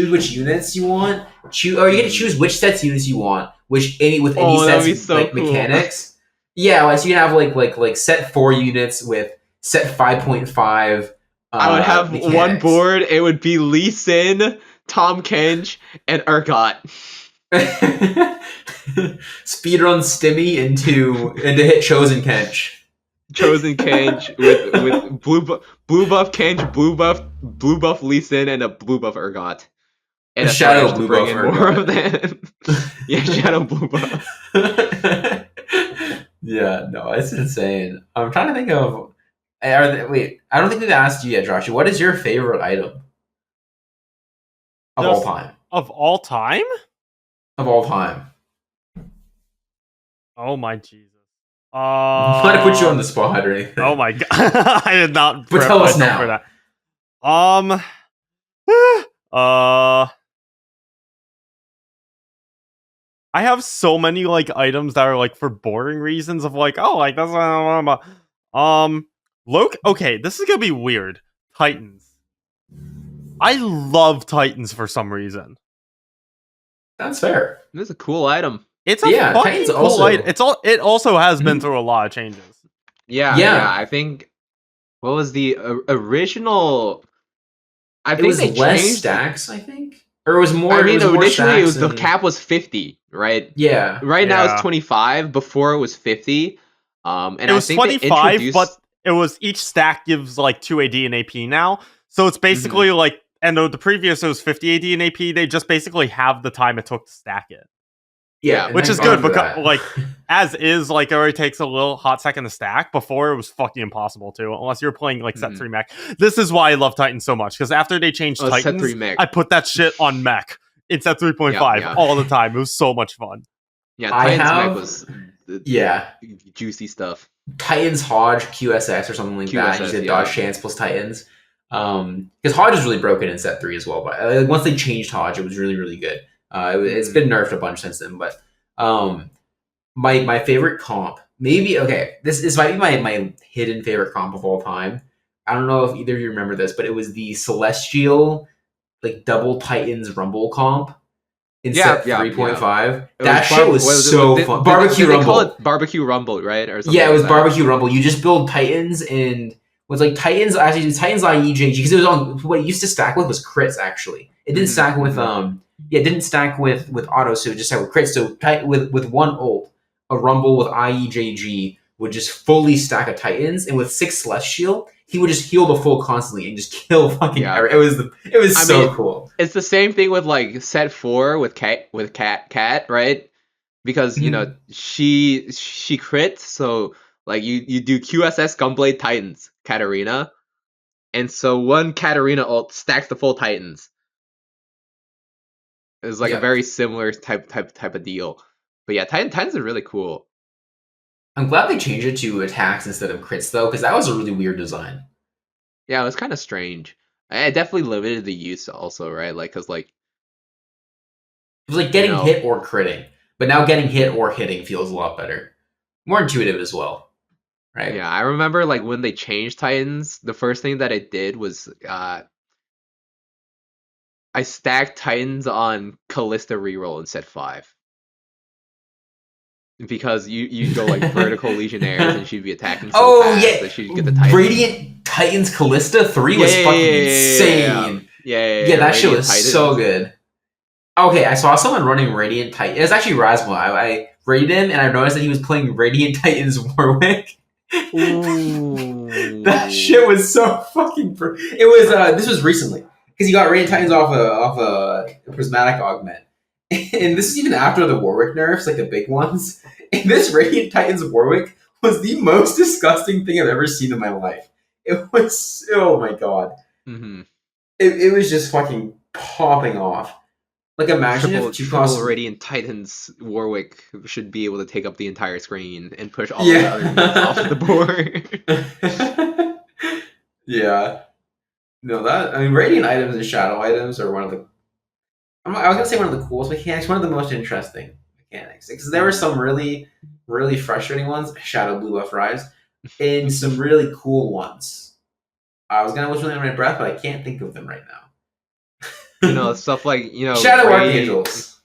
which units you want. You get to choose which sets units you want, with any sets so cool. Mechanics. Yeah, like so you can have like set 4 units with set 5.5. I would have mechanics. One board. It would be Lee Sin, Tom Kench, and Urgot. Speedrun Stimmy into hit Chosen Kench. Chosen Kench with blue buff Kench, blue buff Lee Sin, and a blue buff Urgot. And a shadow blue buff Urgot. More of them. Yeah, shadow blue buff. Yeah, no, it's insane. I'm trying to think of. Wait, I don't think we've asked you yet, Jirachy. What is your favorite item of all time? Of all time? Of all time. Oh my Jesus. I'm trying to put you on the spot or anything. Oh my god. I did not prep tell us now. For that. I have so many like items that are like for boring reasons of like, oh, like that's okay, this is gonna be weird. Titans. I love Titans for some reason. That's fair. This is a cool item. It's a fucking cool item. It also has been through a lot of changes. Yeah. I think what was the original? I think it was less stacks. I think, or it was more. I mean, initially the cap was 50, right? Yeah. Right now it's 25. Before it was 50. And it was 25, but it was each stack gives like 2 AD and AP now. So it's basically like, and the previous it was 50 AD and AP. They just basically have the time it took to stack it. Yeah, which is good because like as is, like it already takes a little hot second to stack. Before it was fucking impossible to, unless you're playing like set 3 mech. This is why I love Titans so much, because after they changed Titans, set 3 mech. I put that shit on mech in set 3.5 all the time. It was so much fun. Yeah, Titans mech was juicy stuff. Titans Hodge QSX or something like that. You said dodge chance plus Titans. Because Hodge is really broken in set 3 as well. But once they changed Hodge, it was really, really good. It's been nerfed a bunch since then, but my favorite comp, maybe, this might be my hidden favorite comp of all time. I don't know if either of you remember this, but it was the Celestial like double Titans Rumble comp in set 3.5. That shit was so fun. Barbecue Rumble. They call it Barbecue Rumble, right? Or something it was Barbecue Rumble. You just build Titans and was like Titans IEJG, because it was on what it used to stack with was crits actually. It didn't stack with it didn't stack with auto, so it just stacked with crits. So with one ult, a Rumble with IEJG would just fully stack a Titans, and with 6 Celestial, he would just heal the full constantly and just kill fucking everyone. It was so cool. It's the same thing with like set 4 with Cat, right? Because you know she crits, so like you do QSS Gunblade Titans Katarina, and so one Katarina ult stacks the full Titans. It's like a very similar type of deal. But yeah, Titans are really cool. I'm glad they changed it to attacks instead of crits though, because that was a really weird design. Yeah, it was kind of strange. It definitely limited the use also, right? Like, because like it was like getting hit or critting, but now getting hit or hitting feels a lot better, more intuitive as well, right? Yeah, I remember like when they changed Titans, the first thing that I did was I stacked Titans on Callista reroll in set 5. Because you go like vertical Legionnaires and she'd be attacking so fast that she'd get the Titans. Radiant Titans Callista 3 was fucking insane. Yeah, that shit was so good. Okay, I saw someone running Radiant Titans. It was actually Rasma. I raided him and I noticed that he was playing Radiant Titans Warwick. That shit was so fucking... It was, this was recently. Because he got Radiant Titans off a Prismatic Augment. And this is even after the Warwick nerfs, like the big ones. And this Radiant Titans Warwick was the most disgusting thing I've ever seen in my life. It was... Oh my god. Mm-hmm. It was just fucking popping off. Like imagine if triple Radiant Titans Warwick should be able to take up the entire screen and push all the other units off the board. Yeah. No, Radiant items and Shadow items are one of the... I was gonna say one of the coolest mechanics, one of the most interesting mechanics. Because there were some really, really frustrating ones, Shadow Blue Buff Rise, and some really cool ones. I was gonna wish them under my breath, but I can't think of them right now. Stuff like, Shadow Archangels.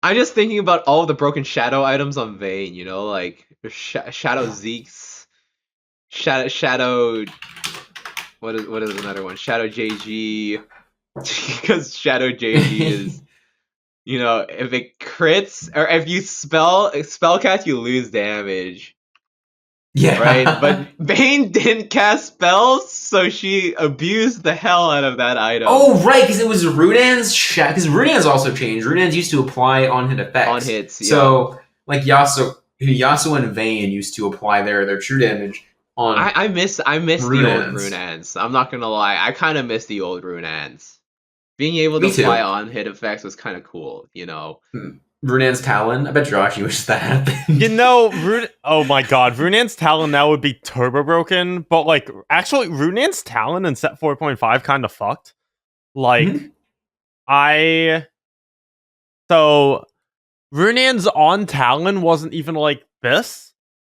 I'm just thinking about all the broken Shadow items on Vayne, like Shadow Zeeks, Shadow... What is another one? Shadow JG. Because Shadow JG is, if it crits, or if you spellcast, you lose damage. Yeah. Right? But Vayne didn't cast spells, so she abused the hell out of that item. Oh, right, because it was Runan's because Runan's also changed. Runan's used to apply on-hit effects. On hits, yeah. So, like, Yasuo and Vayne used to apply their true damage on I miss the old Runans. I'm not gonna lie. I kind of miss the old Runans. Being able to apply on-hit effects was kind of cool, Runan's Talon. I bet Jirachy wishes that happened. Oh my god, Runan's Talon now would be turbo broken, but like, actually, Runan's Talon in set 4.5 kind of fucked. Like, So, Runan's on Talon wasn't even like this.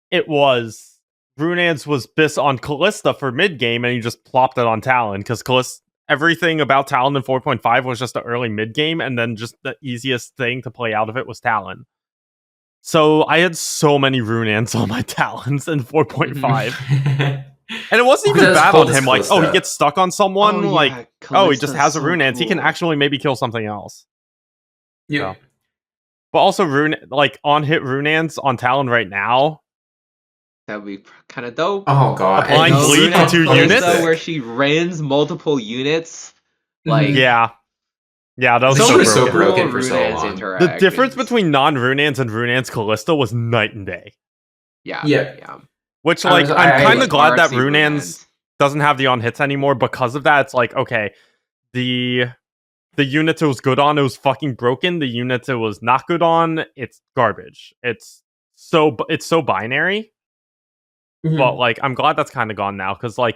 It was... Runan's was bis on Callista for mid-game, and you just plopped it on Talon, because Callista... everything about Talon in 4.5 was just the early mid game, and then just the easiest thing to play out of it was Talon. So I had so many rune ants on my Talons in 4.5. And it wasn't even bad on him, like, he gets stuck on someone, he just has a rune ant. He can actually maybe kill something else. Yeah. So. But also on-hit rune ants on Talon right now. That would be kind of dope. Oh god. Applying bleed to 2 units? Where she rends multiple units. Yeah, that was so broken for so long. The difference between non-rune ants and rune ants Callista was night and day. Yeah. Which, I'm kind of glad that rune ants doesn't have the on-hits anymore because of that. It's like, okay, the unit it was good on, it was fucking broken. The unit it was not good on, it's garbage. It's so binary. Mm-hmm. But, I'm glad that's kind of gone now, because, I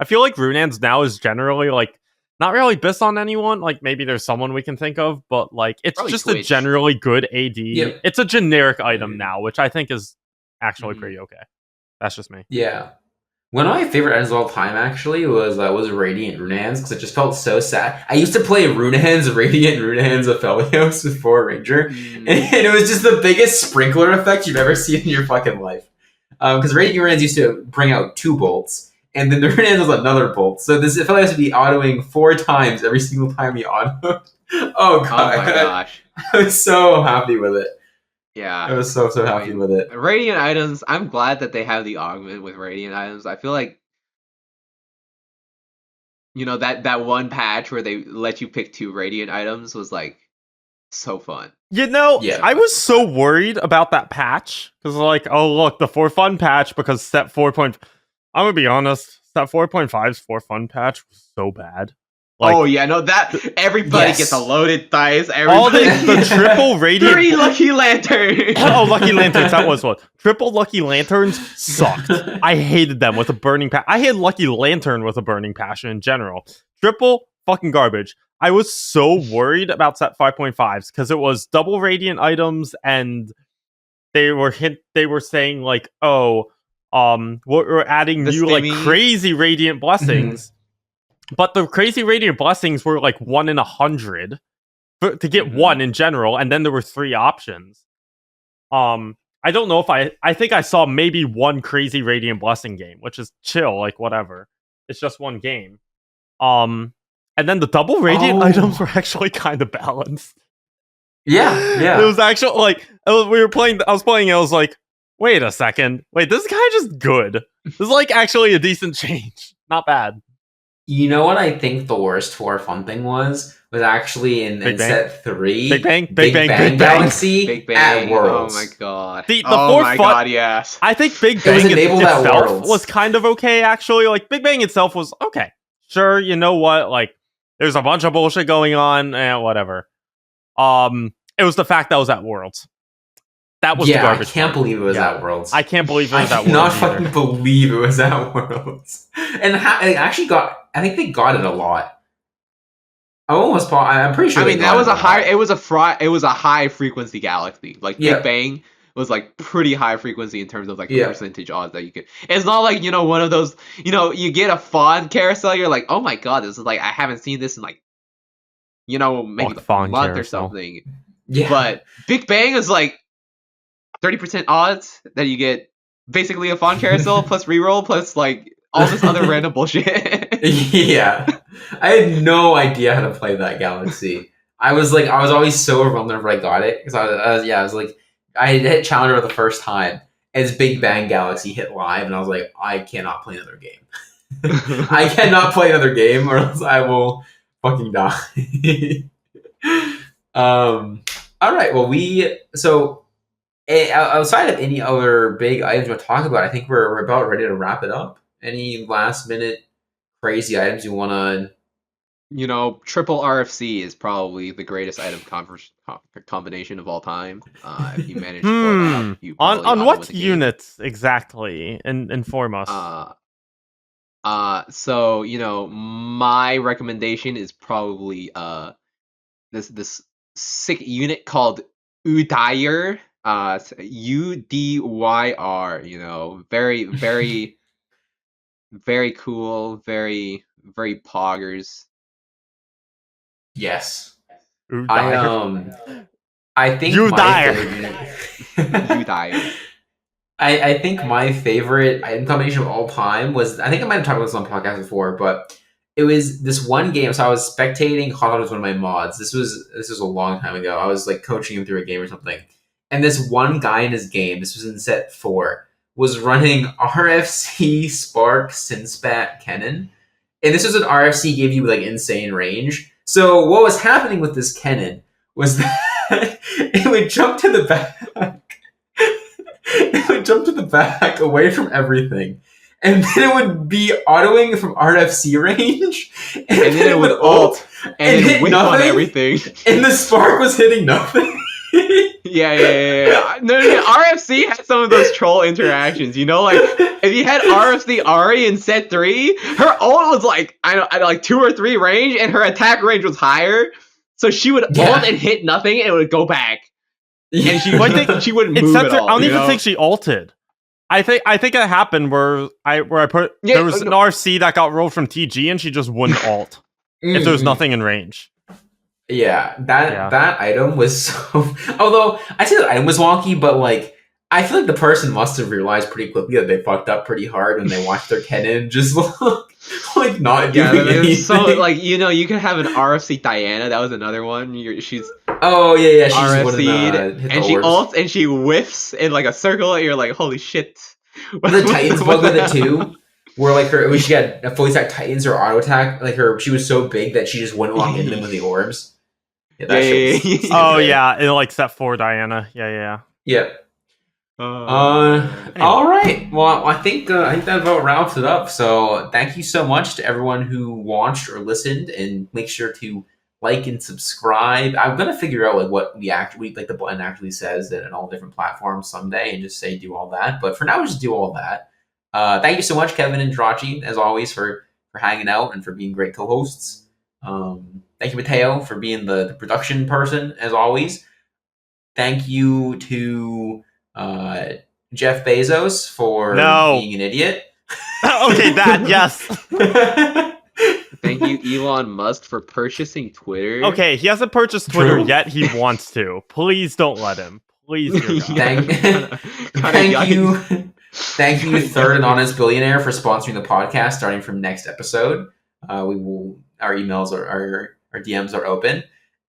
feel like rune ants now is generally, not really bis on anyone. Maybe there's someone we can think of, but, it's probably just Twitch. A generally good AD. Yep. It's a generic item now, which I think is actually pretty okay. That's just me. Yeah. One of my favorite items of all time, actually, was Radiant Runehands, because it just felt so sad. I used to play Runehands, Radiant Runehands Aphelios before Ranger, and it was just the biggest sprinkler effect you've ever seen in your fucking life. Because Radiant Runehands used to bring out 2 bolts, and then the Runehands was another bolt. So this Aphelios would be autoing 4 times every single time he autoed. Oh god. Oh my gosh. I was so happy with it. Yeah. I was so happy with it. Radiant items, I'm glad that they have the augment with Radiant items. I feel like, that one patch where they let you pick 2 Radiant items was, so fun. I was so worried about that patch, because, look, the for fun patch, because step 4. I'm gonna be honest, step 4.5's for fun patch was so bad. That everybody gets a loaded dice. All the triple radiant 3 lucky lanterns. Lucky lanterns. That was what. Triple lucky lanterns sucked. I hated them with a burning passion. I hate lucky lantern with a burning passion in general. Triple fucking garbage. I was so worried about set 5.5s because it was double radiant items, and they were saying we're adding new crazy radiant blessings. But the crazy radiant blessings were 1 in 100 to get 1 in general, and then there were 3 options. I don't know if I think I saw maybe 1 crazy radiant blessing game, which is chill, whatever. It's just 1 game. And then the double radiant items were actually kind of balanced. Yeah. It was actually we were playing. I was playing. I was like, wait a second. Wait, this is kind of just good. This is actually a decent change. Not bad. You know what I think the worst for fun thing was actually in set 3. Big Bang Galaxy Big Bang. At Worlds. Oh my god. God, yes. I think Big Bang itself was kind of okay, actually. Big Bang itself was okay. Sure, you know what? There's a bunch of bullshit going on, and whatever. It was the fact that was at Worlds. That was the garbage. I can't believe it was at Worlds. I can't believe it was at Worlds. I cannot fucking believe it was at Worlds. And it actually I think they got it a lot. I'm pretty sure. I mean, that was a high. It was a high frequency galaxy. Big Bang was pretty high frequency in terms of the percentage odds that you could. It's not one of those. You get a fawn carousel. You're like, oh my god, this is I haven't seen this in maybe a month carousel. Or something. Yeah. But Big Bang is 30% odds that you get basically a fawn carousel plus reroll plus all this other random bullshit. Yeah. I had no idea how to play that galaxy. I was always so overwhelmed whenever I got it. Because I hit Challenger for the first time as Big Bang Galaxy hit live, and I was like, I cannot play another game. I cannot play another game or else I will fucking die. Alright, well outside of any other big items we'll talk about, I think we're about ready to wrap it up. Any last minute crazy items you want to... triple RFC is probably the greatest item combination of all time. If you manage to pull it out, you on what units exactly? Inform us. So my recommendation is probably this sick unit called Udyr. UDYR. Very very very cool, very very poggers. Yes. I think you my You die. I think my favorite item combination of all time was, I think I might have talked about this on the podcast before, but it was this one game. So I was spectating. Hot was one of my mods. This was a long time ago. I was like coaching him through a game or something, and this one guy in his game, this was in set 4, was running RFC Spark Sinspat Cannon, and this was an RFC gave you like insane range. So what was happening with this cannon was that it would jump to the back. It would jump to the back away from everything. And then it would be autoing from RFC range. And then it would ult and hit whip on everything. And the spark was hitting nothing. Yeah. No, RFC had some of those troll interactions. You know, like if you had RFC Ari in set 3, her ult was like like 2 or 3 range, and her attack range was higher. So she would ult and hit nothing, and it would go back. And she wouldn't move at all. I don't even think she ulted. I think it happened where I put there was an RC that got rolled from TG, and she just wouldn't ult if there was nothing in range. Yeah, that item was so. Although I say that item was wonky, but like I feel like the person must have realized pretty quickly that they fucked up pretty hard when they watched their cannon just like not doing anything. So like you could have an RFC Diana. That was another one. She's she's RFC'd, and she ults and she whiffs in like a circle. And you're like, holy shit! The Titans bug with it too. Where like when she got a fully stacked Titans or auto attack, like she was so big that she just wouldn't walk into them with the orbs. Yeah, in like set 4 Diana. Yeah. Anyway. All right. Well, I think that about wraps it up. So thank you so much to everyone who watched or listened, and make sure to like and subscribe. I'm gonna figure out like what we actually like the button actually says in all different platforms someday, and just say do all that. But for now, just do all that. Thank you so much, Kevin and Jirachy, as always, for hanging out and for being great co-hosts. Thank you, Mateo, for being the production person, as always. Thank you to Jeff Bezos for being an idiot. Okay, that, yes. Thank you, Elon Musk, for purchasing Twitter. Okay, he hasn't purchased Twitter yet. He wants to. Please don't let him. Please. Thank you. Thank you, Third and Honest Billionaire, for sponsoring the podcast starting from next episode. Our emails our DMs are open.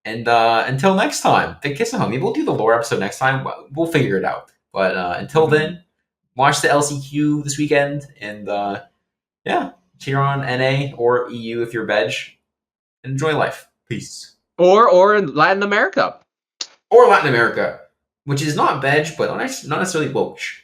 And until next time, big kiss at home. Maybe we'll do the lore episode next time. We'll figure it out. But until then, watch the LCQ this weekend. And cheer on NA or EU if you're veg. And enjoy life. Peace. Or in Latin America. Or Latin America, which is not veg, but not necessarily Welsh.